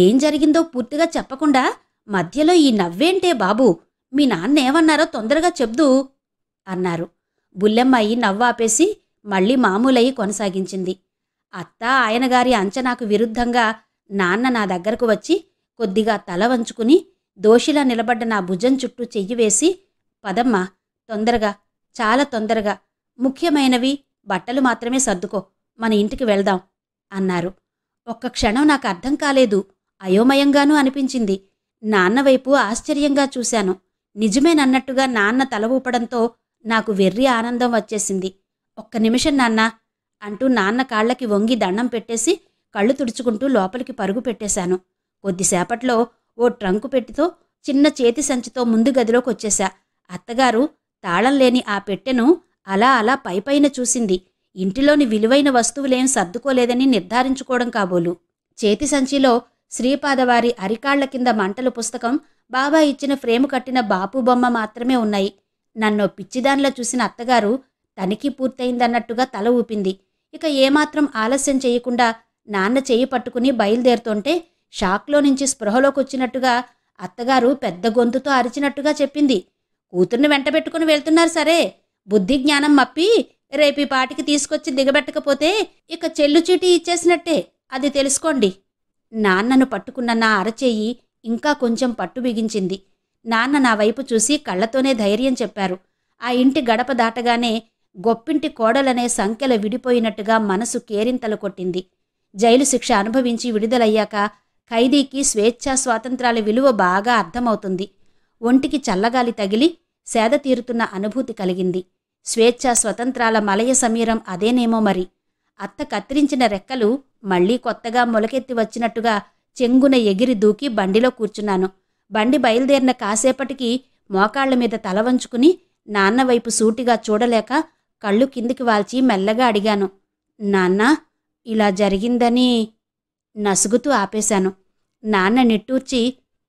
ఏం జరిగిందో పూర్తిగా చెప్పకుండా మధ్యలో ఈ నవ్వేంటే బాబూ, మీ నాన్నేమన్నారో తొందరగా చెప్దూ అన్నారు. బుల్లెమ్మాయి నవ్వాపేసి మళ్లీ మామూలయి కొనసాగించింది. అత్త ఆయనగారి అంచనాకు విరుద్ధంగా నాన్న నా దగ్గరకు వచ్చి కొద్దిగా తల వంచుకుని దోషిలా నిలబడ్డ నా భుజం చుట్టూ చెయ్యి వేసి, పదమ్మా, తొందరగా, చాలా తొందరగా, ముఖ్యమైనవి బట్టలు మాత్రమే సర్దుకో, మన ఇంటికి వెళ్దాం అన్నారు. ఒక్క క్షణం నాకు అర్థం కాలేదు, అయోమయంగానూ అనిపించింది. నాన్నవైపు ఆశ్చర్యంగా చూశాను. నిజమేనన్నట్టుగా నాన్న తల ఊపడంతో నాకు వెర్రి ఆనందం వచ్చేసింది. ఒక్క నిమిషం నాన్నా అంటూ నాన్న కాళ్లకి వంగి దండం పెట్టేసి కళ్ళు తుడుచుకుంటూ లోపలికి పరుగు పెట్టేశాను. కొద్దిసేపట్లో ఓ ట్రంకు పెట్టెతో చిన్న చేతి సంచితో ముందు గదిలోకొచ్చేశా. అత్తగారు తాళం లేని ఆ పెట్టెను అలా అలా పైపైన చూసింది. ఇంటిలోని విలువైన వస్తువులేం సర్దుకోలేదని నిర్ధారించుకోవడం కాబోలు. చేతి సంచిలో శ్రీపాదవారి అరికాళ్ల కింద మంటలు పుస్తకం, బాబా ఇచ్చిన ఫ్రేము కట్టిన బాపు బొమ్మ మాత్రమే ఉన్నాయి. నన్నో పిచ్చిదానిలా చూసిన అత్తగారు తనిఖీ పూర్తయిందన్నట్టుగా తల ఊపింది. ఇక ఏమాత్రం ఆలస్యం చేయకుండా నాన్న చెయ్యి పట్టుకుని బయలుదేరుతుంటే షాక్లో నుంచి స్పృహలోకొచ్చినట్టుగా అత్తగారు పెద్ద గొంతుతో అరిచినట్టుగా చెప్పింది. కూతుర్ని వెంటబెట్టుకుని వెళ్తున్నారు సరే, బుద్ధి జ్ఞానం మప్పి రేపీ పాటికి తీసుకొచ్చి దిగబెట్టకపోతే ఇక చెల్లుచీటీ ఇచ్చేసినట్టే, అది తెలుసుకోండి. నాన్నను పట్టుకున్న నా అరచేయి ఇంకా కొంచెం పట్టు బిగించింది. నాన్న నా వైపు చూసి కళ్లతోనే ధైర్యం చెప్పారు. ఆ ఇంటి గడప దాటగానే గొప్పింటి కోడలనే సంఖ్యల విడిపోయినట్టుగా మనసు కేరింతలు కొట్టింది. జైలు శిక్ష అనుభవించి విడుదలయ్యాక ఖైదీకి స్వేచ్ఛా స్వాతంత్రాల విలువ బాగా అర్థమవుతుంది. ఒంటికి చల్లగాలి తగిలి సేద తీరుతున్న అనుభూతి కలిగింది. స్వేచ్ఛా స్వతంత్రాల మలయ సమీరం అదేనేమో మరి. అత్త కత్తిరించిన రెక్కలు మళ్లీ కొత్తగా మొలకెత్తి వచ్చినట్టుగా చెంగున ఎగిరి దూకి బండిలో కూర్చున్నాను. బండి బయలుదేరిన కాసేపటికి మోకాళ్ల మీద తల వంచుకుని నాన్నవైపు సూటిగా చూడలేక కళ్ళు కిందికి వాల్చి మెల్లగా అడిగాను, నాన్నా, ఇలా జరిగిందని. నసుగుతూ ఆపేశాను. నాన్న నిట్టూర్చి,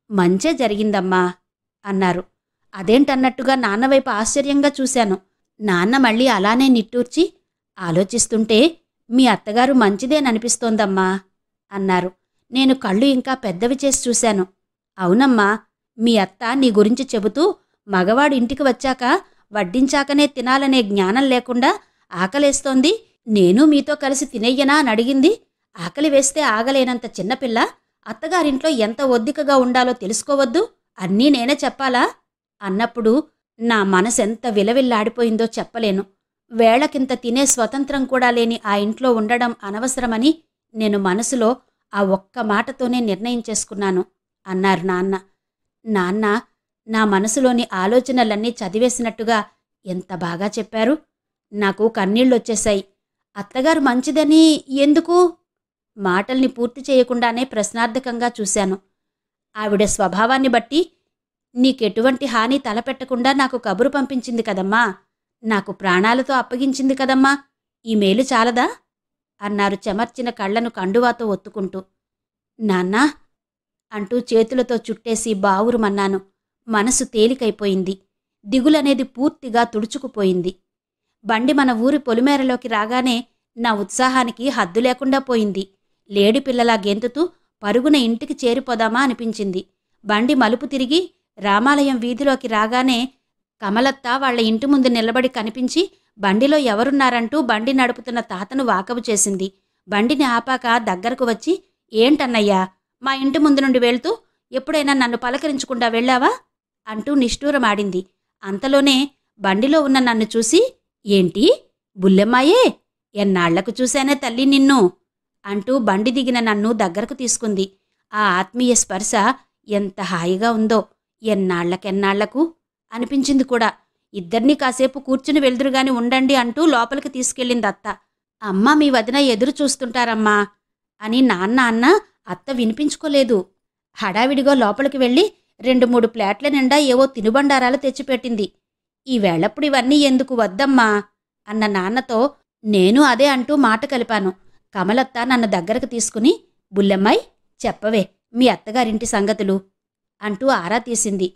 మంచే జరిగిందమ్మా అన్నారు. అదేంటన్నట్టుగా నాన్నవైపు ఆశ్చర్యంగా చూశాను. నాన్న మళ్ళీ అలానే నిట్టూర్చి, ఆలోచిస్తుంటే మీ అత్తగారు మంచిదేననిపిస్తోందమ్మా అన్నారు. నేను కళ్ళు ఇంకా పెద్దవి చేసి చూశాను. అవునమ్మా, మీ అత్త నీ గురించి చెబుతూ మగవాడు ఇంటికి వచ్చాక వడ్డించాకనే తినాలనే జ్ఞానం లేకుండా ఆకలేస్తోంది, నేను మీతో కలిసి తినెయ్యనా అని అడిగింది. ఆకలి వేస్తే ఆగలేనంత చిన్నపిల్ల అత్తగారింట్లో ఎంత ఒద్దికగా ఉండాలో తెలుసుకోవద్దు, అన్నీ నేనే చెప్పాలా అన్నప్పుడు నా మనసెంత విలవిల్లాడిపోయిందో చెప్పలేను. వేళకింత తినే స్వతంత్రం కూడా లేని ఆ ఇంట్లో ఉండడం అనవసరమని నేను మనసులో ఆ ఒక్క మాటతోనే నిర్ణయం చేసుకున్నాను అన్నారు నాన్న. నాన్న నా మనసులోని ఆలోచనలన్నీ చదివేసినట్టుగా ఎంత బాగా చెప్పారు. నాకు కన్నీళ్ళొచ్చేశాయి. అత్తగారు మంచిదని ఎందుకు? మాటల్ని పూర్తి చేయకుండానే ప్రశ్నార్థకంగా చూశాను. ఆవిడ స్వభావాన్ని బట్టి నీకెటువంటి హాని తలపెట్టకుండా నాకు కబురు పంపించింది కదమ్మా, నాకు ప్రాణాలతో అప్పగించింది కదమ్మా, ఈ మేలు చాలదా అన్నారు చెమర్చిన కళ్లను కండువాతో ఒత్తుకుంటూ. నాన్నా అంటూ చేతులతో చుట్టేసి బావురుమన్నాను. మనసు తేలికైపోయింది. దిగులనేది పూర్తిగా తుడుచుకుపోయింది. బండి మన ఊరి పొలిమేరలోకి రాగానే నా ఉత్సాహానికి హద్దు లేకుండా పోయింది. లేడిపిల్లలా గెంతుతూ పరుగున ఇంటికి చేరిపోదామా అనిపించింది. బండి మలుపు తిరిగి రామాలయం వీధిలోకి రాగానే కమలత్త వాళ్ల ఇంటి ముందు నిలబడి కనిపించి బండిలో ఎవరున్నారంటూ బండి నడుపుతున్న తాతను వాకబు చేసింది. బండిని ఆపాక దగ్గరకు వచ్చి, ఏంటన్నయ్యా, మా ఇంటి ముందు నుండి వెళ్తూ ఎప్పుడైనా నన్ను పలకరించకుండా వెళ్ళావా అంటూ నిష్ఠూరమాడింది. అంతలోనే బండిలో ఉన్న నన్ను చూసి, ఏంటి బుల్లెమ్మాయే, ఎన్నాళ్లకు చూశానే తల్లి నిన్ను అంటూ బండి దిగిన నన్ను దగ్గరకు తీసుకుంది. ఆ ఆత్మీయ స్పర్శ ఎంత హాయిగా ఉందో. ఎన్నాళ్లకెన్నాళ్లకు అనిపించింది కూడా. ఇద్దరినీ కాసేపు కూర్చుని వెళ్దురుగాని ఉండండి అంటూ లోపలికి తీసుకెళ్ళింది అత్త. అమ్మ మీ వదిన ఎదురు చూస్తుంటారమ్మా అని నాన్న అన్న. అత్త వినిపించుకోలేదు. హడావిడిగా లోపలికి వెళ్ళి 2-3 ప్లేట్ల నిండా ఏవో తినుబండారాలు తెచ్చిపెట్టింది. ఈవేళప్పుడు ఇవన్నీ ఎందుకు, వద్దమ్మా అన్న నాన్నతో నేను అదే అంటూ మాట కలిపాను. కమలత్త నన్ను దగ్గరకు తీసుకుని, బుల్లెమ్మాయి చెప్పవే మీ అత్తగారింటి సంగతులు అంటూ ఆరా తీసింది.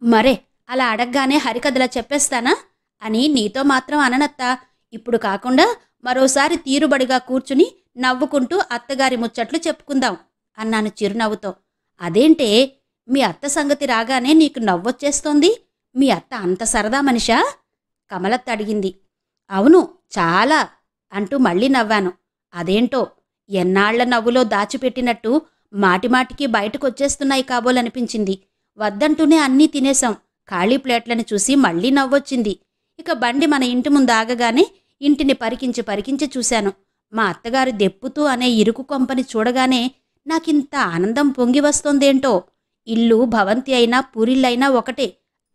మరే అలా అడగ్గానే హరికథలా చెప్పేస్తానా అని నీతో మాత్రం అననత్తా. ఇప్పుడు కాకుండా మరోసారి తీరుబడిగా కూర్చుని నవ్వుకుంటూ అత్తగారి ముచ్చట్లు చెప్పుకుందాం అన్నాను చిరునవ్వుతో. అదేంటే మీ అత్త సంగతి రాగానే నీకు నవ్వొచ్చేస్తోంది, మీ అత్త అంత సరదా మనిషా కమలత్త అడిగింది. అవును చాలా అంటూ మళ్ళీ నవ్వాను. అదేంటో ఎన్నాళ్ల నవ్వులో దాచిపెట్టినట్టు మాటిమాటికి బయటకొచ్చేస్తున్నాయి కాబోలనిపించింది. వద్దంటూనే అన్నీ తినేశాం. ఖాళీ ప్లేట్లను చూసి మళ్లీ నవ్వొచ్చింది. ఇక బండి మన ఇంటి ముందు ఆగగానే ఇంటిని పరికించి చూశాను. మా అత్తగారు దెప్పుతూ అనే ఇరుకు కొంపని చూడగానే నాకింత ఆనందం పొంగి వస్తోందేంటో. ఇల్లు భవంతి అయినా పూరిళ్ళైనా ఒకటే.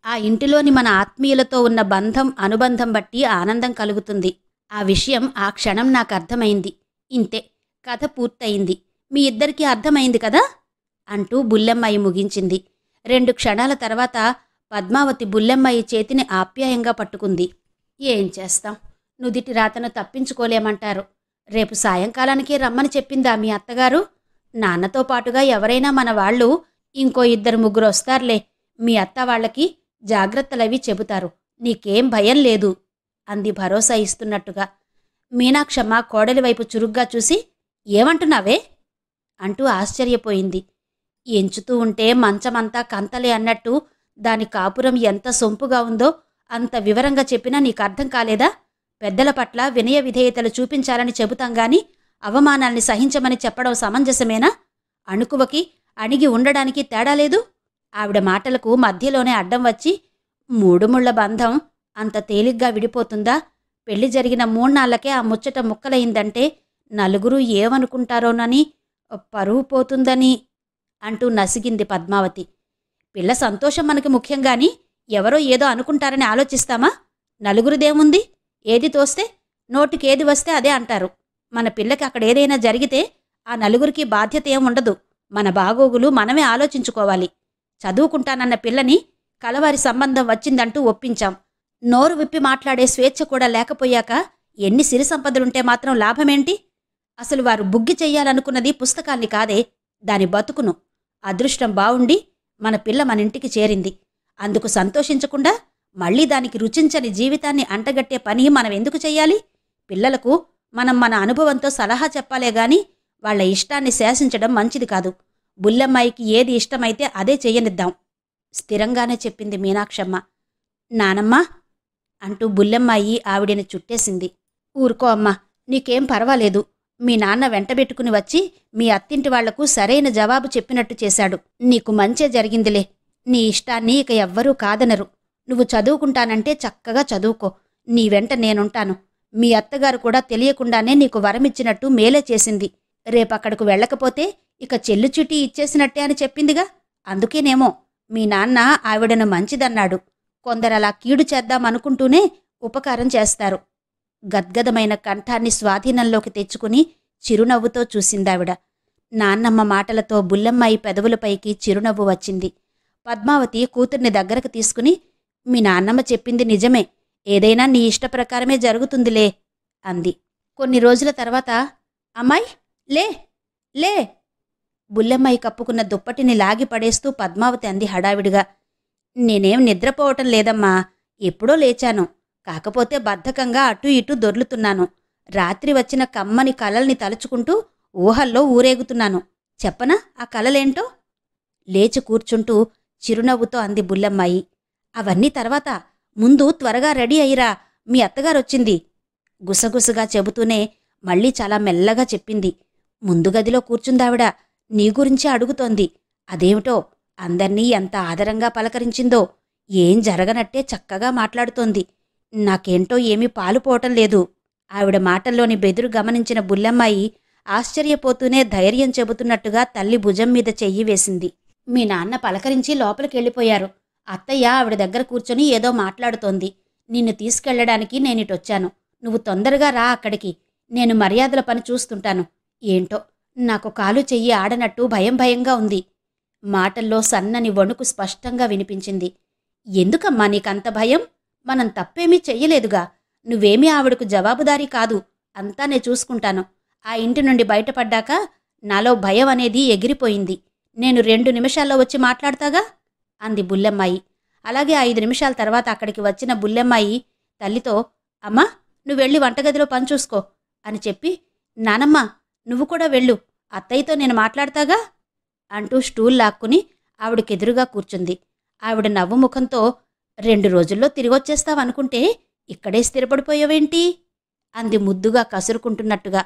ఆ ఇంటిలోని మన ఆత్మీయులతో ఉన్న బంధం అనుబంధం బట్టి ఆనందం కలుగుతుంది. ఆ విషయం ఆ క్షణం నాకు అర్థమైంది. ఇంతే, కథ పూర్తయింది. మీ ఇద్దరికీ అర్థమైంది కదా అంటూ బుల్లెమ్మాయి ముగించింది. 2 క్షణాల తర్వాత పద్మావతి బుల్లెమ్మాయి చేతిని ఆప్యాయంగా పట్టుకుంది. ఏం చేస్తాం, నుదిటి రాతను తప్పించుకోలేమంటారు. రేపు సాయంకాలానికే రమ్మని చెప్పిందా మీ అత్తగారు? నాన్నతో పాటుగా ఎవరైనా మన వాళ్ళు ఇంకో 2-3 వస్తారులే. మీ అత్త వాళ్ళకి జాగ్రత్తలవి చెబుతారు. నీకేం భయం లేదు అంది భరోసా ఇస్తున్నట్టుగా. మీనాక్షమ్మ కోడలి వైపు చురుగ్గా చూసి, ఏమంటున్నావే అంటూ ఆశ్చర్యపోయింది. ఎంచుతూ ఉంటే మంచమంతా కంతలే అన్నట్టు దాని కాపురం ఎంత సొంపుగా ఉందో అంత వివరంగా చెప్పినా నీకర్థం కాలేదా? పెద్దల పట్ల వినయ విధేయతలు చూపించాలని చెబుతాంగాని అవమానాల్ని సహించమని చెప్పడం సమంజసమేనా? అణుకువకి అణిగి ఉండడానికి తేడా లేదు. ఆవిడ మాటలకు మధ్యలోనే అడ్డం వచ్చి, 3 ముళ్ల బంధం అంత తేలిగ్గా విడిపోతుందా? పెళ్లి జరిగిన 3 నాళ్లకే ఆ ముచ్చట ముక్కలయిందంటే నలుగురు ఏమనుకుంటారోనని, పరువు పోతుందని అంటూ నసిగింది పద్మావతి. పిల్ల సంతోషం మనకి ముఖ్యంగాని ఎవరో ఏదో అనుకుంటారని ఆలోచిస్తామా? నలుగురిదేముంది? ఏది తోస్తే నోటికేది వస్తే అదే అంటారు. మన పిల్లకి అక్కడేదైనా జరిగితే ఆ నలుగురికి బాధ్యత ఏముండదు. మన బాగోగులు మనమే ఆలోచించుకోవాలి. చదువుకుంటానన్న పిల్లని కలవారి సంబంధం వచ్చిందంటూ ఒప్పించాం. నోరు విప్పి మాట్లాడే స్వేచ్ఛ కూడా లేకపోయాక ఎన్ని సిరి సంపదలుంటే మాత్రం లాభమేంటి? అసలు వారు బుగ్గి చెయ్యాలనుకున్నది పుస్తకాల్ని కాదే, దాని బతుకును. అదృష్టం బావుండి మన పిల్ల మనింటికి చేరింది. అందుకు సంతోషించకుండా మళ్ళీ దానికి రుచించని జీవితాన్ని అంటగట్టే పని మనం ఎందుకు చెయ్యాలి? పిల్లలకు మనం మన అనుభవంతో సలహా చెప్పాలే గాని వాళ్ల ఇష్టాన్ని శాసించడం మంచిది కాదు. బుల్లెమ్మాయికి ఏది ఇష్టమైతే అదే చెయ్యనిద్దాం స్థిరంగానే చెప్పింది మీనాక్షమ్మ. నానమ్మా అంటూ బుల్లెమ్మాయి ఆవిడని చుట్టేసింది. ఊరుకో అమ్మా, నీకేం పర్వాలేదు. మీ నాన్న వెంటబెట్టుకుని వచ్చి మీ అత్తింటి వాళ్లకు సరైన జవాబు చెప్పినట్టు చేశాడు. నీకు మంచే జరిగిందిలే. నీ ఇష్టాన్ని ఇక ఎవ్వరూ కాదనరు. నువ్వు చదువుకుంటానంటే చక్కగా చదువుకో. నీ వెంట నేనుంటాను. మీ అత్తగారు కూడా తెలియకుండానే నీకు వరమిచ్చినట్టు మేలే చేసింది. రేపక్కడకు వెళ్ళకపోతే ఇక చెల్లు చిటి ఇచ్చేసినట్టే అని చెప్పిందిగా. అందుకేనేమో మీ నాన్న ఆవిడను మంచిదన్నాడు. కొందరలా కీడు చేద్దామనుకుంటూనే ఉపకారం చేస్తారు. గద్గదమైన కంఠాన్ని స్వాధీనంలోకి తెచ్చుకుని చిరునవ్వుతో చూసిందావిడ. నాన్నమ్మ మాటలతో బుల్లెమ్మాయి పెదవులపైకి చిరునవ్వు వచ్చింది. పద్మావతి కూతుర్ని దగ్గరకు తీసుకుని, మీ నాన్నమ్మ చెప్పింది నిజమే. ఏదైనా నీ ఇష్టప్రకారమే జరుగుతుందిలే అంది. కొన్ని రోజుల తర్వాత, అమ్మాయి లే లే బుల్లెమ్మాయి కప్పుకున్న దుప్పటిని లాగి పడేస్తూ పద్మావతి అంది హడావిడిగా. నేనేం నిద్రపోవటం లేదమ్మా, ఎప్పుడో లేచాను. కాకపోతే బద్ధకంగా అటూ ఇటూ దొర్లుతున్నాను. రాత్రి వచ్చిన కమ్మని కలల్ని తలుచుకుంటూ ఊహల్లో ఊరేగుతున్నాను. చెప్పనా ఆ కలలేంటో? లేచి కూర్చుంటూ చిరునవ్వుతో అంది బుల్లెమ్మాయి. అవన్నీ తర్వాత, ముందు త్వరగా రెడీ అయ్యిరా, మీ అత్తగారొచ్చింది గుసగుసగా చెబుతూనే మళ్ళీ చాలా మెల్లగా చెప్పింది. ముందు గదిలో కూర్చుందావిడ. నీ గురించే అడుగుతోంది. అదేమిటో అందర్నీ ఎంత ఆదరంగా పలకరించిందో. ఏం జరగనట్టే చక్కగా మాట్లాడుతోంది. నాకేంటో ఏమీ పాలుపోవటం లేదు. ఆవిడ మాటల్లోని బెదురు గమనించిన బుల్లెమ్మాయి ఆశ్చర్యపోతూనే ధైర్యం చెబుతున్నట్టుగా తల్లి భుజం మీద చెయ్యి వేసింది. మీ నాన్న పలకరించి లోపలికెళ్ళిపోయారు. అత్తయ్య ఆవిడ దగ్గర కూర్చొని ఏదో మాట్లాడుతోంది. నిన్ను తీసుకెళ్లడానికి నేనిటొచ్చాను. నువ్వు తొందరగా రా అక్కడికి. నేను మర్యాదల పని చూస్తుంటాను. ఏంటో నాకు కాలు చెయ్యి ఆడనట్టు భయం భయంగా ఉంది. మాటల్లో సన్నని వణుకు స్పష్టంగా వినిపించింది. ఎందుకమ్మా నీకంత భయం? మనం తప్పేమీ చెయ్యలేదుగా. నువ్వేమీ ఆవిడకు జవాబుదారీ కాదు. అంతా నే చూసుకుంటాను. ఆ ఇంటి నుండి బయటపడ్డాక నాలో భయం అనేది ఎగిరిపోయింది. నేను 2 నిమిషాల్లో వచ్చి మాట్లాడతాగా అంది బుల్లెమ్మాయి. అలాగే 5 నిమిషాల తర్వాత అక్కడికి వచ్చిన బుల్లెమ్మాయి తల్లితో, అమ్మా నువ్వెళ్ళి వంటగదిలో పని చూసుకో అని చెప్పి, నానమ్మ నువ్వు కూడా వెళ్ళు, అత్తయ్యతో నేను మాట్లాడతాగా అంటూ స్టూల్ లాక్కుని ఆవిడకెదురుగా కూర్చుంది. ఆవిడ నవ్వు ముఖంతో, 2 రోజుల్లో తిరిగొచ్చేస్తావనుకుంటే ఇక్కడే స్థిరపడిపోయావేంటి అంది ముద్దుగా కసురుకుంటున్నట్టుగా.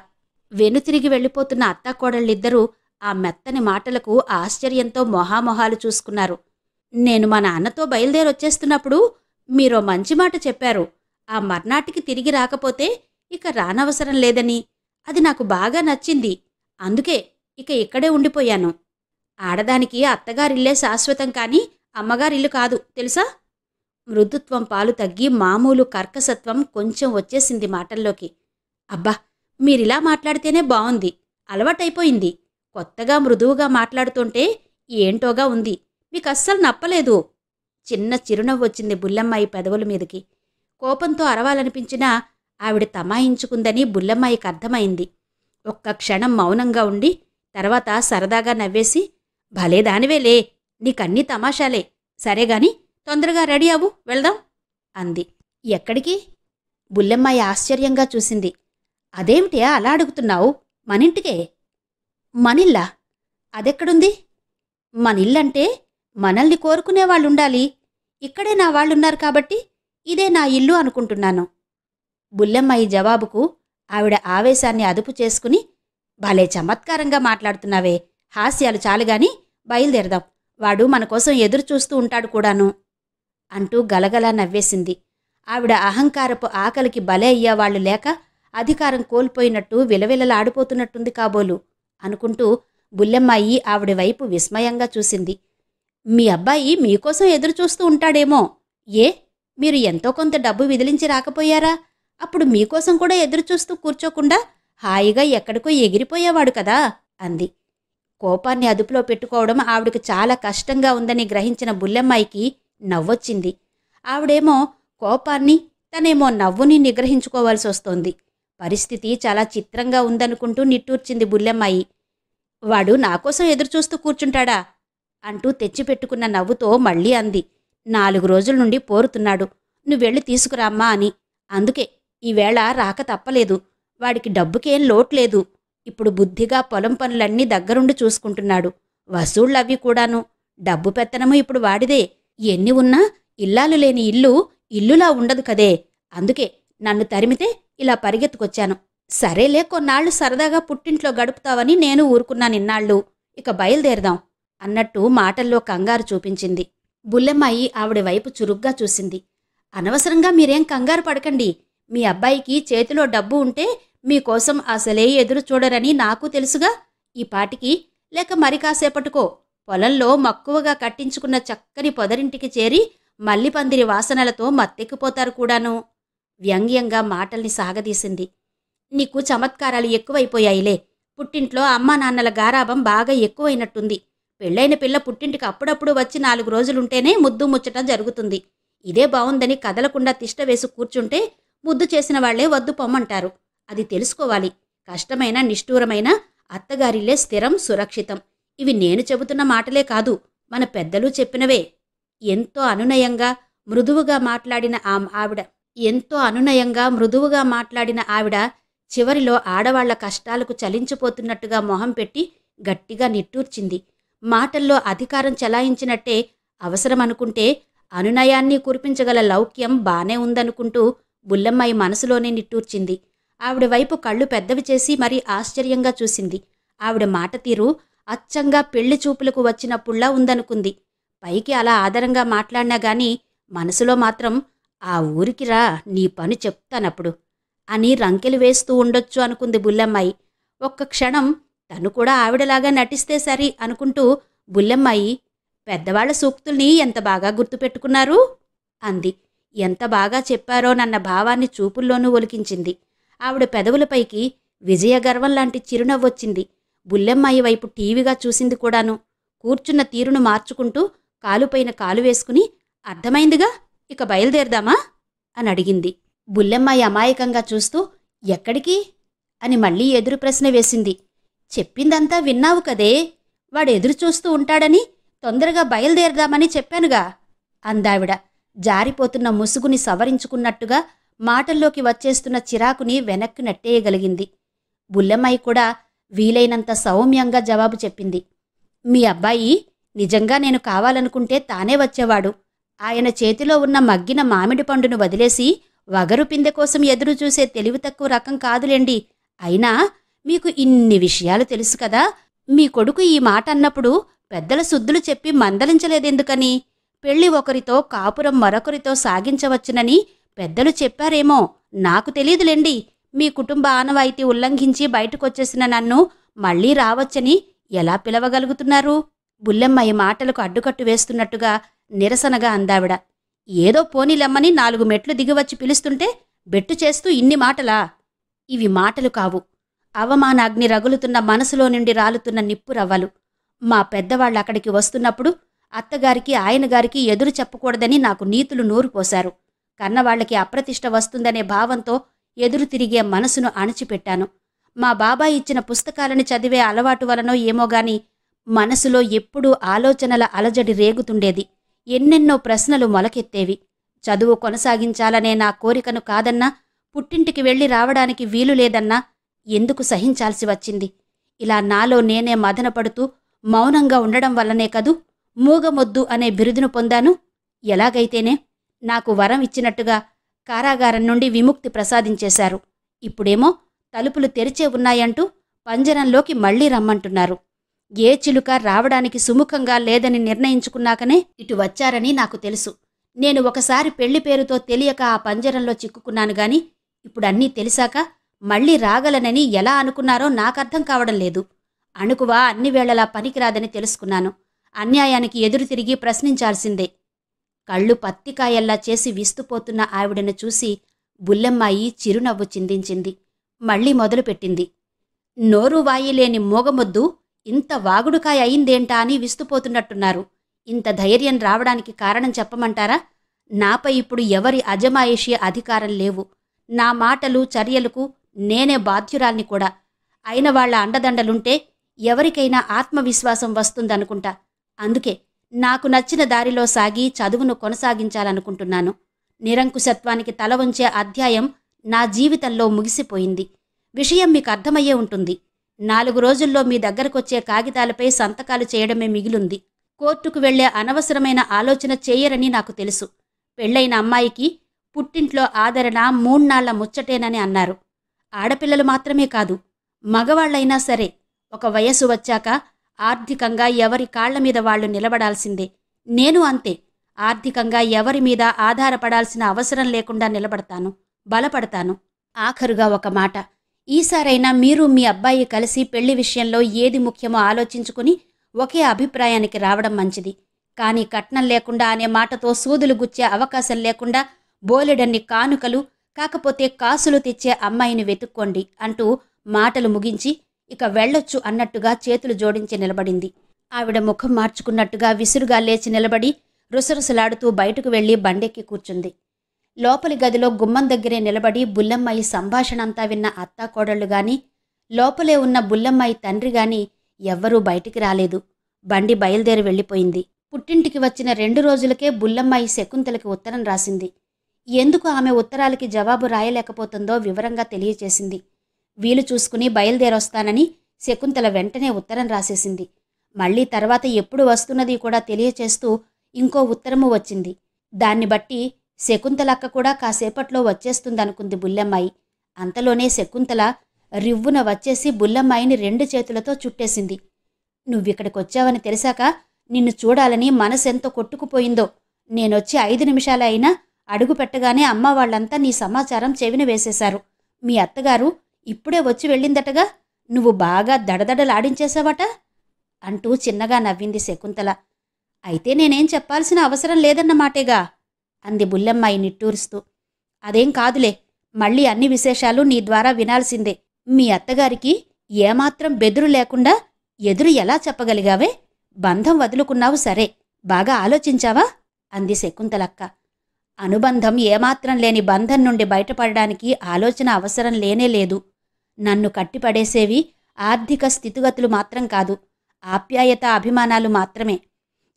వెనుతిరిగి వెళ్ళిపోతున్న అత్తాకోడళ్ళిద్దరూ ఆ మెత్తని మాటలకు ఆశ్చర్యంతో మొహామొహాలు చూసుకున్నారు. నేను మా నాన్నతో బయలుదేరొచ్చేస్తున్నప్పుడు మీరో మంచి మాట చెప్పారు. ఆ మర్నాటికి తిరిగి రాకపోతే ఇక రానవసరం లేదని. అది నాకు బాగా నచ్చింది. అందుకే ఇక ఇక్కడే ఉండిపోయాను. ఆడదానికి అత్తగారిల్లే శాశ్వతం కాని అమ్మగారిల్లు కాదు తెలుసా? మృదుత్వం పాలు తగ్గి మామూలు కర్కసత్వం కొంచెం వచ్చేసింది మాటల్లోకి. అబ్బా మీరిలా మాట్లాడితేనే బావుంది. అలవాటైపోయింది. కొత్తగా మృదువుగా మాట్లాడుతుంటే ఏంటోగా ఉంది. మీకస్సలు నప్పలేదు. చిన్న చిరునవ్వొచ్చింది బుల్లెమ్మాయి పెదవుల మీదకి. కోపంతో అరవాలనిపించినా ఆవిడ తమాయించుకుందని బుల్లెమ్మాయికి అర్థమైంది. ఒక్క క్షణం మౌనంగా ఉండి తర్వాత సరదాగా నవ్వేసి, భలేదానివేలే, నీకన్నీ తమాషాలే. సరేగాని తొందరగా రెడీ అవ్వు, వెళ్దాం అంది. ఎక్కడికి? బుల్లెమ్మాయి ఆశ్చర్యంగా చూసింది. అదేమిటే అలా అడుగుతున్నావు? మనింటికే. మనిల్లా? అదెక్కడుంది? మనిల్లంటే మనల్ని కోరుకునేవాళ్ళుండాలి. ఇక్కడే నా వాళ్ళున్నారు కాబట్టి ఇదే నా ఇల్లు అనుకుంటున్నాను. బుల్లెమ్మాయి జవాబుకు ఆవిడ ఆవేశాన్ని అదుపు చేసుకుని, భలే చమత్కారంగా మాట్లాడుతున్నావే, హాస్యాలు చాలుగాని బయలుదేరదాం. వాడు మనకోసం ఎదురుచూస్తూ ఉంటాడు కూడాను అంటూ గలగలా నవ్వేసింది. ఆవిడ అహంకారపు ఆకలికి బలే అయ్యేవాళ్లు లేక అధికారం కోల్పోయినట్టు విలవిలలాడిపోతున్నట్టుంది కాబోలు అనుకుంటూ బుల్లెమ్మాయి ఆవిడ వైపు విస్మయంగా చూసింది. మీ అబ్బాయి మీకోసం ఎదురుచూస్తూ ఉంటాడేమో. ఏ, మీరు ఎంతో కొంత డబ్బు విదిలించి రాకపోయారా? అప్పుడు మీకోసం కూడా ఎదురుచూస్తూ కూర్చోకుండా హాయిగా ఎక్కడికో ఎగిరిపోయేవాడు కదా అంది. కోపాన్ని అదుపులో పెట్టుకోవడం ఆవిడకు చాలా కష్టంగా ఉందని గ్రహించిన బుల్లెమ్మాయికి నవ్వొచ్చింది. ఆవిడేమో కోపాన్ని, తనేమో నవ్వుని నిగ్రహించుకోవాల్సి వస్తోంది. పరిస్థితి చాలా చిత్రంగా ఉందనుకుంటూ నిట్టూర్చింది బుల్లెమ్మాయి. వాడు నాకోసం ఎదురుచూస్తూ కూర్చుంటాడా అంటూ తెచ్చిపెట్టుకున్న నవ్వుతో మళ్ళీ అంది. 4 రోజుల నుండి పోరుతున్నాడు. నువ్వెళ్ళి తీసుకురామ్మా అని. అందుకే ఈవేళ రాక తప్పలేదు. వాడికి డబ్బుకేం లోట్లేదు. ఇప్పుడు బుద్ధిగా పొలం పనులన్నీ దగ్గరుండి చూసుకుంటున్నాడు. వసూళ్లవి కూడాను. డబ్బు పెత్తనము ఇప్పుడు వాడిదే. ఎన్ని ఉన్నా ఇల్లాలు లేని ఇల్లు ఇల్లులా ఉండదు కదే. అందుకే నన్ను తరిమితే ఇలా పరిగెత్తుకొచ్చాను. సరేలే, కొన్నాళ్లు సరదాగా పుట్టింట్లో గడుపుతావని నేను ఊరుకున్నానిన్నాళ్ళు. ఇక బయలుదేరదాం అన్నట్టు మాటల్లో కంగారు చూపించింది. బుల్లెమ్మాయి ఆవిడ వైపు చురుగ్గా చూసింది. అనవసరంగా మీరేం కంగారు పడకండి. మీ అబ్బాయికి చేతిలో డబ్బు ఉంటే మీకోసం అసలే ఎదురు చూడరని నాకు తెలుసుగా. ఈ పాటికి లేక మరి కాసేపట్టుకో పొలంలో మక్కువగా కట్టించుకున్న చక్కని పొదరింటికి చేరి మల్లిపందిరి వాసనలతో మత్తెక్కిపోతారు కూడాను. వ్యంగ్యంగా మాటల్ని సాగదీసింది. నీకు చమత్కారాలు ఎక్కువైపోయాయిలే. పుట్టింట్లో అమ్మా నాన్నల గారాబం బాగా ఎక్కువైనట్టుంది. పెళ్ళైన పిల్ల పుట్టింటికి అప్పుడప్పుడు వచ్చి 4 రోజులుంటేనే ముద్దు ముచ్చట జరుగుతుంది. ఇదే బావుందని కదలకుండా తిష్టవేసి కూర్చుంటే ముద్దు చేసిన వాళ్లే వద్దు పొమ్మంటారు. అది తెలుసుకోవాలి. కష్టమైన నిష్ఠూరమైన అత్తగారిల్లే స్థిరం, సురక్షితం. ఇవి నేను చెబుతున్న మాటలే కాదు, మన పెద్దలు చెప్పినవే. ఎంతో అనునయంగా మృదువుగా మాట్లాడిన ఆవిడ చివరిలో ఆడవాళ్ల కష్టాలకు చలించిపోతున్నట్టుగా మొహం పెట్టి గట్టిగా నిట్టూర్చింది. మాటల్లో అధికారం చెలాయించినట్టే అవసరమనుకుంటే అనునయాన్ని కురిపించగల లౌక్యం బానే ఉందనుకుంటూ బుల్లెమ్మాయి మనసులోనే నిట్టూర్చింది. ఆవిడ వైపు కళ్ళు పెద్దవి చేసి మరీ ఆశ్చర్యంగా చూసింది. ఆవిడ మాట తీరు అచ్చంగా పెళ్లి చూపులకు వచ్చినప్పుళ్లా ఉందనుకుంది. పైకి అలా ఆదరంగా మాట్లాడినా గాని మనసులో మాత్రం ఆ ఊరికి రా, నీ పని చెప్తానప్పుడు అని రంకెలు వేస్తూ ఉండొచ్చు అనుకుంది బుల్లెమ్మాయి. ఒక్క క్షణం తను కూడా ఆవిడలాగా నటిస్తే సరి అనుకుంటూ బుల్లెమ్మాయి, పెద్దవాళ్ల సూక్తుల్ని ఎంత బాగా గుర్తుపెట్టుకున్నారు అంది. ఎంత బాగా చెప్పారోనన్న భావాన్ని చూపుల్లోనూ ఒలికించింది. ఆవిడ పెదవులపైకి విజయగర్వం లాంటి చిరునవ్వొచ్చింది. బుల్లెమ్మాయి వైపు టీవీగా చూసింది కూడాను. కూర్చున్న తీరును మార్చుకుంటూ కాలుపైన కాలు వేసుకుని, అర్థమైందిగా, ఇక బయలుదేరదామా అని అడిగింది. బుల్లెమ్మాయి అమాయకంగా చూస్తూ, ఎక్కడికి అని మళ్లీ ఎదురు ప్రశ్న వేసింది. చెప్పిందంతా విన్నావు కదే. వాడు ఎదురు చూస్తూ ఉంటాడని తొందరగా బయలుదేరదామని చెప్పానుగా అందావిడ. జారిపోతున్న ముసుగుని సవరించుకున్నట్టుగా మాటల్లోకి వచ్చేస్తున్న చిరాకుని వెనక్కి నెట్టేయగలిగింది. బుల్లెమ్మాయి కూడా వీలైనంత సౌమ్యంగా జవాబు చెప్పింది. మీ అబ్బాయి నిజంగా నేను కావాలనుకుంటే తానే వచ్చేవాడు. ఆయన చేతిలో ఉన్న మగ్గిన మామిడి పండును వదిలేసి వగరు పిందె కోసం ఎదురు చూసే తెలివి తక్కువ రకం కాదులేండి. అయినా మీకు ఇన్ని విషయాలు తెలుసు కదా. మీ కొడుకు ఈ మాట అన్నప్పుడు పెద్దల సుద్దులు చెప్పి మందలించలేదెందుకని? పెళ్లి ఒకరితో కాపురం మరొకరితో సాగించవచ్చునని పెద్దలు చెప్పారేమో, నాకు తెలీదులేండి. మీ కుటుంబ ఆనవాయితీ ఉల్లంఘించి బయటకొచ్చేసిన నన్ను మళ్లీ రావచ్చని ఎలా పిలవగలుగుతున్నారు? బుల్లెమ్మాయి మాటలకు అడ్డుకట్టు వేస్తున్నట్టుగా నిరసనగా అందావిడ. ఏదో పోనీలమ్మని 4 మెట్లు దిగివచ్చి పిలుస్తుంటే బెట్టు చేస్తూ ఇన్ని మాటలా? ఇవి మాటలు కావు, అవమానాగ్ని రగులుతున్న మనసులో నుండి రాలుతున్న నిప్పురవ్వలు. మా పెద్దవాళ్ళు అక్కడికి వస్తున్నప్పుడు అత్తగారికి ఆయనగారికి ఎదురు చెప్పకూడదని నాకు నీతులు నూరుపోశారు. కన్నవాళ్లకి అప్రతిష్ట వస్తుందనే భావంతో ఎదురు తిరిగే మనసును అణచిపెట్టాను. మా బాబాయ్ ఇచ్చిన పుస్తకాలను చదివే అలవాటు వలనో ఏమోగాని మనసులో ఎప్పుడూ ఆలోచనల అలజడి రేగుతుండేది. ఎన్నెన్నో ప్రశ్నలు మొలకెత్తేవి. చదువు కొనసాగించాలనే నా కోరికను కాదన్నా, పుట్టింటికి వెళ్లి రావడానికి వీలు లేదన్నా ఎందుకు సహించాల్సి వచ్చింది? ఇలా నాలో నేనే మదనపడుతూ మౌనంగా ఉండడం వల్లనే కదూ మూగమొద్దు అనే బిరుదును పొందాను. ఎలాగైతేనే నాకు వరం ఇచ్చినట్టుగా కారాగారం నుండి విముక్తి ప్రసాదించేశారు. ఇప్పుడేమో తలుపులు తెరిచే ఉన్నాయంటూ పంజరంలోకి మళ్లీ రమ్మంటున్నారు. ఏ చిలుక రావడానికి సుముఖంగా లేదని నిర్ణయించుకున్నాకనే ఇటు వచ్చారని నాకు తెలుసు. నేను ఒకసారి పెళ్లి పేరుతో తెలియక ఆ పంజరంలో చిక్కుకున్నాను గాని ఇప్పుడన్నీ తెలిసాక మళ్లీ రాగలనని ఎలా అనుకున్నారో నాకర్థం కావడం లేదు. అణుకువ అన్ని వేళలా పనికిరాదని తెలుసుకున్నాను. అన్యాయానికి ఎదురు తిరిగి ప్రశ్నించాల్సిందే. కళ్ళు పత్తికాయల్లా చేసి విస్తుపోతున్న ఆవిడను చూసి బుల్లెమ్మాయి చిరునవ్వు చిందించింది. మళ్లీ మొదలుపెట్టింది. నోరు వాయిలేని మోగమొద్దు ఇంత వాగుడుకాయ అయిందేంటా అని విస్తుపోతున్నట్టున్నారు. ఇంత ధైర్యం రావడానికి కారణం చెప్పమంటారా? నాపై ఇప్పుడు ఎవరి అజమాయిషీ అధికారం లేవు. నా మాటలు చర్యలకు నేనే బాధ్యురాల్ని కూడా. అయిన వాళ్ల అండదండలుంటే ఎవరికైనా ఆత్మవిశ్వాసం వస్తుందనుకుంటా. అందుకే నాకు నచ్చిన దారిలో సాగి చదువును కొనసాగించాలనుకుంటున్నాను. నిరంకుశత్వానికి తల వంచే అధ్యాయం నా జీవితంలో ముగిసిపోయింది. విషయం మీకు అర్థమయ్యే ఉంటుంది. 4 రోజుల్లో మీ దగ్గరకొచ్చే కాగితాలపై సంతకాలు చేయడమే మిగిలుంది. కోర్టుకు వెళ్లే అనవసరమైన ఆలోచన చేయరని నాకు తెలుసు. పెళ్లైన అమ్మాయికి పుట్టింట్లో ఆదరణ 3 నాళ్ల ముచ్చటేనని అన్నారు. ఆడపిల్లలు మాత్రమే కాదు, మగవాళ్లైనా సరే ఒక వయస్సు వచ్చాక ఆర్థికంగా ఎవరి కాళ్ల మీద వాళ్లు నిలబడాల్సిందే. నేను అంతే. ఆర్థికంగా ఎవరి మీద ఆధారపడాల్సిన అవసరం లేకుండా నిలబడతాను, బలపడతాను. ఆఖరుగా ఒక మాట, ఈసారైనా మీరు మీ అబ్బాయి కలిసి పెళ్లి విషయంలో ఏది ముఖ్యమో ఆలోచించుకుని ఒకే అభిప్రాయానికి రావడం మంచిది. కానీ కట్నం లేకుండా అనే మాటతో సూదులు గుచ్చే అవకాశం లేకుండా బోలెడన్ని కానుకలు, కాకపోతే కాసులు తెచ్చే అమ్మాయిని వెతుక్కోండి అంటూ మాటలు ముగించి ఇక వెళ్ళొచ్చు అన్నట్టుగా చేతులు జోడించి నిలబడింది. ఆవిడ ముఖం మార్చుకున్నట్టుగా విసురుగా లేచి నిలబడి రుసరుసలాడుతూ బయటకు వెళ్లి బండెక్కి కూర్చుంది. లోపలి గదిలో గుమ్మం దగ్గరే నిలబడి బుల్లమ్మాయి సంభాషణంతా విన్న అత్తాకోడళ్లు గాని, లోపలే ఉన్న బుల్లమ్మాయి తండ్రి గాని ఎవ్వరూ బయటికి రాలేదు. బండి బయలుదేరి వెళ్ళిపోయింది. పుట్టింటికి వచ్చిన 2 రోజులకే బుల్లమ్మాయి శకుంతలకి ఉత్తరం రాసింది. ఎందుకు ఆమె ఉత్తరాలకి జవాబు రాయలేకపోతుందో వివరంగా తెలియచేసింది. వీలు చూసుకుని బయలుదేరొస్తానని శకుంతల వెంటనే ఉత్తరం రాసేసింది. మళ్లీ తర్వాత ఎప్పుడు వస్తున్నది కూడా తెలియచేస్తూ ఇంకో ఉత్తరము వచ్చింది. దాన్ని బట్టి శకుంతలక్క కూడా కాసేపట్లో వచ్చేస్తుందనుకుంది బుల్లమ్మాయి. అంతలోనే శకుంతల రివ్వున వచ్చేసి బుల్లమ్మాయిని 2 చేతులతో చుట్టేసింది. నువ్విక్కడికొచ్చావని తెలిసాక నిన్ను చూడాలని మనసెంతో కొట్టుకుపోయిందో. నేనొచ్చి 5 నిమిషాలే అయినా అడుగు పెట్టగానే అమ్మ వాళ్లంతా నీ సమాచారం చెవిన వేసేశారు. మీ అత్తగారు ఇప్పుడే వచ్చి వెళ్ళిందటగా, నువ్వు బాగా దడదడలాడించేశావట అంటూ చిన్నగా నవ్వింది శకుంతల. అయితే నేనేం చెప్పాల్సిన అవసరం లేదన్నమాటేగా అంది బుల్లమ్మాయి నిట్టూరుస్తూ. అదేం కాదులే, మళ్ళీ అన్ని విశేషాలు నీ ద్వారా వినాల్సిందే. మీ అత్తగారికి ఏమాత్రం బెదురు లేకుండా ఎదురు ఎలా చెప్పగలిగావే? బంధం వదులుకున్నావు సరే, బాగా ఆలోచించావా అంది శకుంతలక్క. అనుబంధం ఏమాత్రం లేని బంధం నుండి బయటపడడానికి ఆలోచన అవసరం లేనేలేదు. నన్ను కట్టిపడేసేవి ఆర్థిక స్థితిగతులు మాత్రం కాదు, ఆప్యాయత అభిమానాలు మాత్రమే.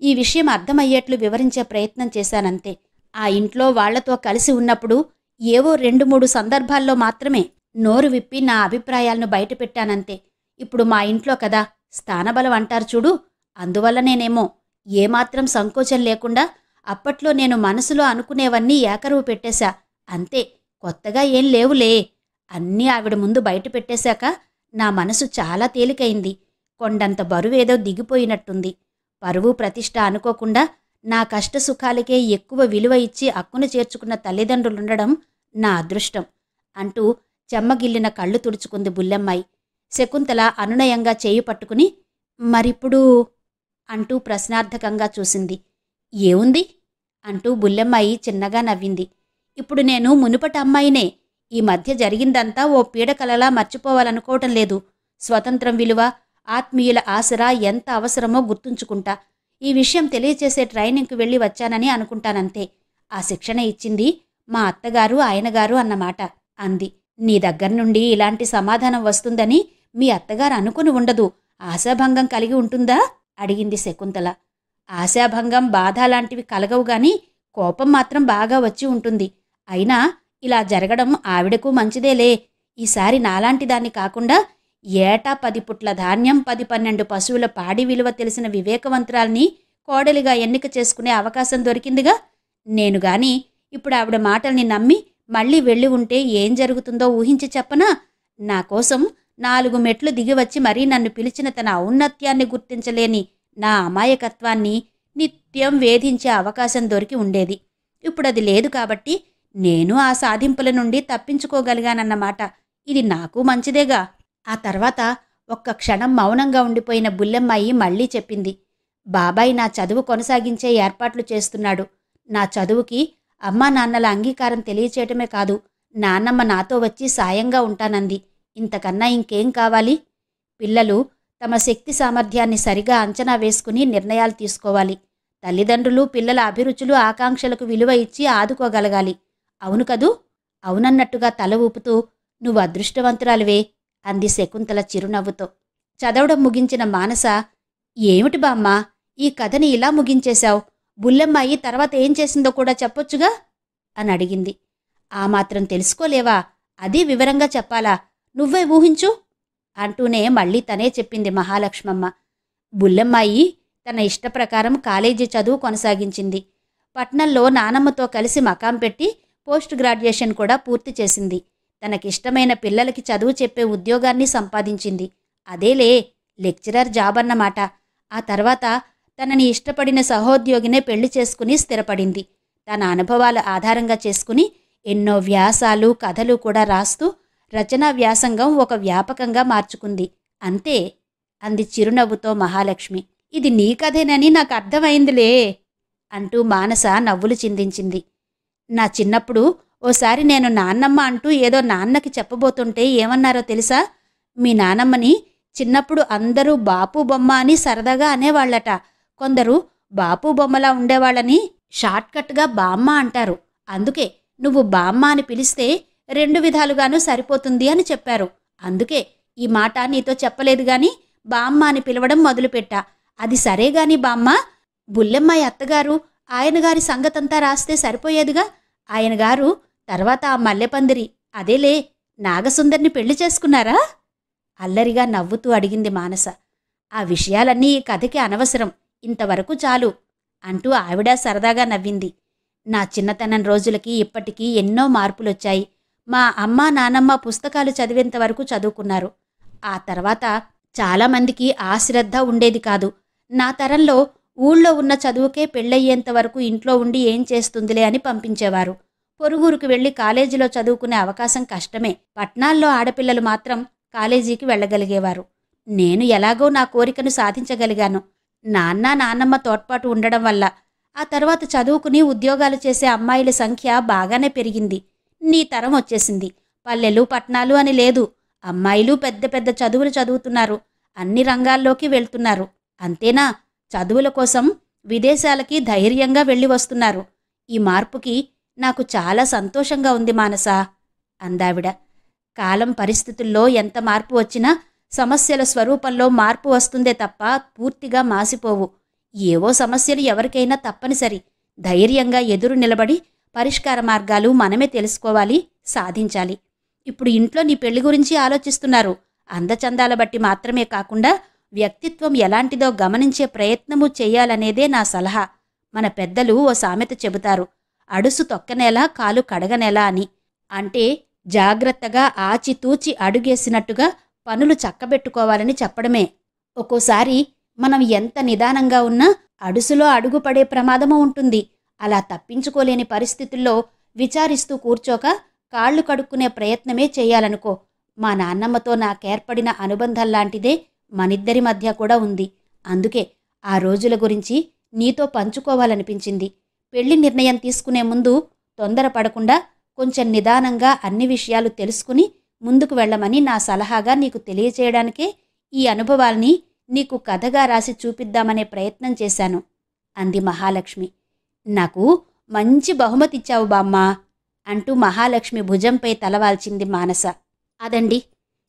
ఈ విషయం అర్థమయ్యేట్లు వివరించే ప్రయత్నం చేశానంతే. ఆ ఇంట్లో వాళ్లతో కలిసి ఉన్నప్పుడు ఏవో 2-3 సందర్భాల్లో మాత్రమే నోరు విప్పి నా అభిప్రాయాలను బయటపెట్టానంతే. ఇప్పుడు మా ఇంట్లో కదా, స్థానబలం అంటారు చూడు, అందువల్లనేనేమో ఏమాత్రం సంకోచం లేకుండా అప్పట్లో నేను మనసులో అనుకునేవన్నీ ఏకరువు పెట్టేశా. అంతే, కొత్తగా ఏం లేవులే. అన్నీ ఆవిడ ముందు బయట పెట్టేశాక నా మనసు చాలా తేలికైంది. కొండంత బరువేదో దిగిపోయినట్టుంది. పరువు ప్రతిష్ట అనుకోకుండా నా కష్టసుఖాలకే ఎక్కువ విలువ ఇచ్చి అక్కున చేర్చుకున్న తల్లిదండ్రులుండడం నా అదృష్టం అంటూ చెమ్మగిల్లిన కళ్ళు తుడుచుకుంది బుల్లమ్మాయి. శకుంతల అనునయంగా చేయి పట్టుకుని మరిప్పుడు అంటూ ప్రశ్నార్థకంగా చూసింది. ఏముంది అంటూ బుల్లమ్మాయి చిన్నగా నవ్వింది. ఇప్పుడు నేను మునుపటి అమ్మాయినే. ఈ మధ్య జరిగిందంతా ఓ పీడకలలా మర్చిపోవాలనుకోవటం లేదు. స్వతంత్రం విలువ, ఆత్మీయుల ఆసరా ఎంత అవసరమో గుర్తుంచుకుంటా. ఈ విషయం తెలియచేసే ట్రైనింగ్కి వెళ్ళి వచ్చానని అనుకుంటానంతే. ఆ శిక్షణ ఇచ్చింది మా అత్తగారు, ఆయనగారు అన్నమాట అంది. నీ దగ్గర్నుండి ఇలాంటి సమాధానం వస్తుందని మీ అత్తగారు అనుకుని ఉండదు. ఆశాభంగం కలిగి ఉంటుందా అడిగింది శకుంతల. ఆశాభంగం, బాధ లాంటివి కలగవుగాని కోపం మాత్రం బాగా వచ్చి ఉంటుంది. అయినా ఇలా జరగడం ఆవిడకు మంచిదేలే. ఈసారి నాలాంటి దాన్ని కాకుండా ఏటా 10 పుట్ల ధాన్యం, 10-12 పశువుల పాడి విలువ తెలిసిన వివేకవంతురాల్ని కోడలిగా ఎన్నిక చేసుకునే అవకాశం దొరికిందిగా. నేను గాని ఇప్పుడు ఆవిడ మాటల్ని నమ్మి మళ్ళీ వెళ్ళి ఉంటే ఏం జరుగుతుందో ఊహించి చెప్పనా? నా కోసం 4 మెట్లు దిగివచ్చి మరీ నన్ను పిలిచిన తన ఔన్నత్యాన్ని గుర్తించలేని నా అమాయకత్వాన్ని నిత్యం వేధించే అవకాశం దొరికి ఉండేది. ఇప్పుడది లేదు కాబట్టి నేను ఆ సాధింపుల నుండి తప్పించుకోగలిగానన్నమాట. ఇది నాకు మంచిదేగా. ఆ తర్వాత ఒక్క క్షణం మౌనంగా ఉండిపోయిన బుల్లమ్మాయి మళ్లీ చెప్పింది. బాబాయ్ నా చదువు కొనసాగించే ఏర్పాట్లు చేస్తున్నాడు. నా చదువుకి అమ్మా నాన్నల అంగీకారం తెలియచేయటమే కాదు, నాన్నమ్మ నాతో వచ్చి సాయంగా ఉంటానంది. ఇంతకన్నా ఇంకేం కావాలి? పిల్లలు తమ శక్తి సామర్థ్యాన్ని సరిగా అంచనా వేసుకుని నిర్ణయాలు తీసుకోవాలి. తల్లిదండ్రులు పిల్లల అభిరుచులు, ఆకాంక్షలకు విలువ ఇచ్చి ఆదుకోగలగాలి. అవును కదూ? అవునన్నట్టుగా తల ఊపుతూ నువ్వు అదృష్టవంతురాలివే అంది శకుంతల చిరునవ్వుతో. చదవడం ముగించిన మానస, ఏమిటి బామ్మా ఈ కథని ఇలా ముగించేశావు? బుల్లెమ్మాయి తర్వాత ఏం చేసిందో కూడా చెప్పొచ్చుగా అని అడిగింది. ఆ మాత్రం తెలుసుకోలేవా? అది వివరంగా చెప్పాలా? నువ్వే ఊహించు అంటూనే మళ్ళీ తనే చెప్పింది మహాలక్ష్మమ్మ. బుల్లెమ్మాయి తన ఇష్టప్రకారం కాలేజీ చదువు కొనసాగించింది. పట్నంలో నానమ్మతో కలిసి మకాం పెట్టి పోస్ట్ గ్రాడ్యుయేషన్ కూడా పూర్తి చేసింది. తనకిష్టమైన పిల్లలకి చదువు చెప్పే ఉద్యోగాన్ని సంపాదించింది. అదేలే లెక్చరర్ జాబ్ అన్నమాట. ఆ తర్వాత తనని ఇష్టపడిన సహోద్యోగినే పెళ్లి చేసుకుని స్థిరపడింది. తన అనుభవాల ఆధారంగా చేసుకుని ఎన్నో వ్యాసాలు కథలు కూడా రాస్తూ రచనా వ్యాసంగం ఒక వ్యాపకంగా మార్చుకుంది. అంతే అంది చిరునవ్వుతో మహాలక్ష్మి. ఇది నీ కథేనని నాకు అర్థమైందిలే అంటూ మానస నవ్వులు చిందించింది. నా చిన్నప్పుడు ఓసారి నేను నాన్నమ్మ అంటూ ఏదో నాన్నకి చెప్పబోతుంటే ఏమన్నారో తెలుసా? మీ నానమ్మని చిన్నప్పుడు అందరూ బాపు బొమ్మ అని సరదాగా అనేవాళ్లట. కొందరు బాపు బొమ్మలా ఉండేవాళ్ళని షార్ట్కట్గా బామ్మ అంటారు. అందుకే నువ్వు బామ్మ అని పిలిస్తే 2 విధాలుగానూ సరిపోతుంది అని చెప్పారు. అందుకే ఈ మాట నీతో చెప్పలేదు గాని బామ్మ అని పిలవడం మొదలుపెట్టా. అది సరేగాని బామ్మ, బుల్లెమ్మాయి అత్తగారు ఆయనగారి సంగతంతా రాస్తే సరిపోయేదిగా. ఆయనగారు తర్వాత ఆ మల్లెపందిరి, అదేలే నాగసుందర్ని పెళ్లి చేసుకున్నారా? అల్లరిగా నవ్వుతూ అడిగింది మానస. ఆ విషయాలన్నీ ఈ కథకి అనవసరం, ఇంతవరకు చాలు అంటూ ఆవిడ సరదాగా నవ్వింది. నా చిన్నతనం రోజులకి ఇప్పటికీ ఎన్నో మార్పులొచ్చాయి. మా అమ్మ నానమ్మ పుస్తకాలు చదివేంతవరకు చదువుకున్నారు. ఆ తర్వాత చాలామందికి ఆ శ్రద్ధ ఉండేది కాదు. నా తరంలో ఊళ్ళో ఉన్న చదువుకే పెళ్ళయ్యేంతవరకు ఇంట్లో ఉండి ఏం చేస్తుందిలే అని పంపించేవారు. పొరుగురికి వెళ్లి కాలేజీలో చదువుకునే అవకాశం కష్టమే. పట్నాల్లో ఆడపిల్లలు మాత్రం కాలేజీకి వెళ్ళగలిగేవారు. నేను ఎలాగో నా కోరికను సాధించగలిగాను. నాన్న నాన్నమ్మ తోడ్పాటు ఉండడం వల్ల. ఆ తర్వాత చదువుకుని ఉద్యోగాలు చేసే అమ్మాయిల సంఖ్య బాగానే పెరిగింది. నీ తరం వచ్చేసింది. పల్లెలు పట్నాలు అని లేదు. అమ్మాయిలు పెద్ద పెద్ద చదువులు చదువుతున్నారు. అన్ని రంగాల్లోకి వెళ్తున్నారు. అంతేనా, చదువుల కోసం విదేశాలకి ధైర్యంగా వెళ్ళి వస్తున్నారు. ఈ మార్పుకి నాకు చాలా సంతోషంగా ఉంది మానసా అందావిడ. కాలం పరిస్థితుల్లో ఎంత మార్పు వచ్చినా సమస్యల స్వరూపంలో మార్పు వస్తుందే తప్ప పూర్తిగా మాసిపోవు. ఏవో సమస్యలు ఎవరికైనా తప్పనిసరి. ధైర్యంగా ఎదురు నిలబడి పరిష్కార మార్గాలు మనమే తెలుసుకోవాలి, సాధించాలి. ఇప్పుడు ఇంట్లో నీ పెళ్లి గురించి ఆలోచిస్తున్నారు. అందచందాల బట్టి మాత్రమే కాకుండా వ్యక్తిత్వం ఎలాంటిదో గమనించే ప్రయత్నము చెయ్యాలనేదే నా సలహా. మన పెద్దలు ఓ సామెత చెబుతారు, అడుసు తొక్కనేలా కాలు కడగనేలా అని. అంటే జాగ్రత్తగా ఆచితూచి అడుగేసినట్టుగా పనులు చక్కబెట్టుకోవాలని చెప్పడమే. ఒక్కోసారి మనం ఎంత నిదానంగా ఉన్నా అడుసులో అడుగుపడే ప్రమాదము ఉంటుంది. అలా తప్పించుకోలేని పరిస్థితుల్లో విచారిస్తూ కూర్చోక కాళ్ళు కడుక్కునే ప్రయత్నమే చెయ్యాలనుకో. మా నాన్నమ్మతో నాకేర్పడిన అనుబంధంలాంటిదే మనిద్దరి మధ్య కూడా ఉంది. అందుకే ఆ రోజుల గురించి నీతో పంచుకోవాలనిపించింది. పెళ్లి నిర్ణయం తీసుకునే ముందు తొందరపడకుండా కొంచెం నిదానంగా అన్ని విషయాలు తెలుసుకుని ముందుకు వెళ్ళమని నా సలహాగా నీకు తెలియచేయడానికే ఈ అనుభవాల్ని నీకు కథగా రాసి చూపిద్దామనే ప్రయత్నం చేశాను అంది మహాలక్ష్మి. నాకు మంచి బహుమతిచ్చావు బామ్మా అంటూ మహాలక్ష్మి భుజంపై తలవాల్చింది మానస. అదండి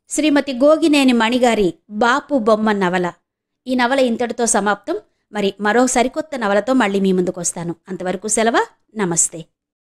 శ్రీమతి గోగినేని మణిగారి బాపు బొమ్మ నవల. ఈ నవల ఇంతటితో సమాప్తం. మరి మరో సరికొత్త నవలతో మళ్ళీ మీ ముందుకొస్తాను. అంతవరకు సెలవా. నమస్తే.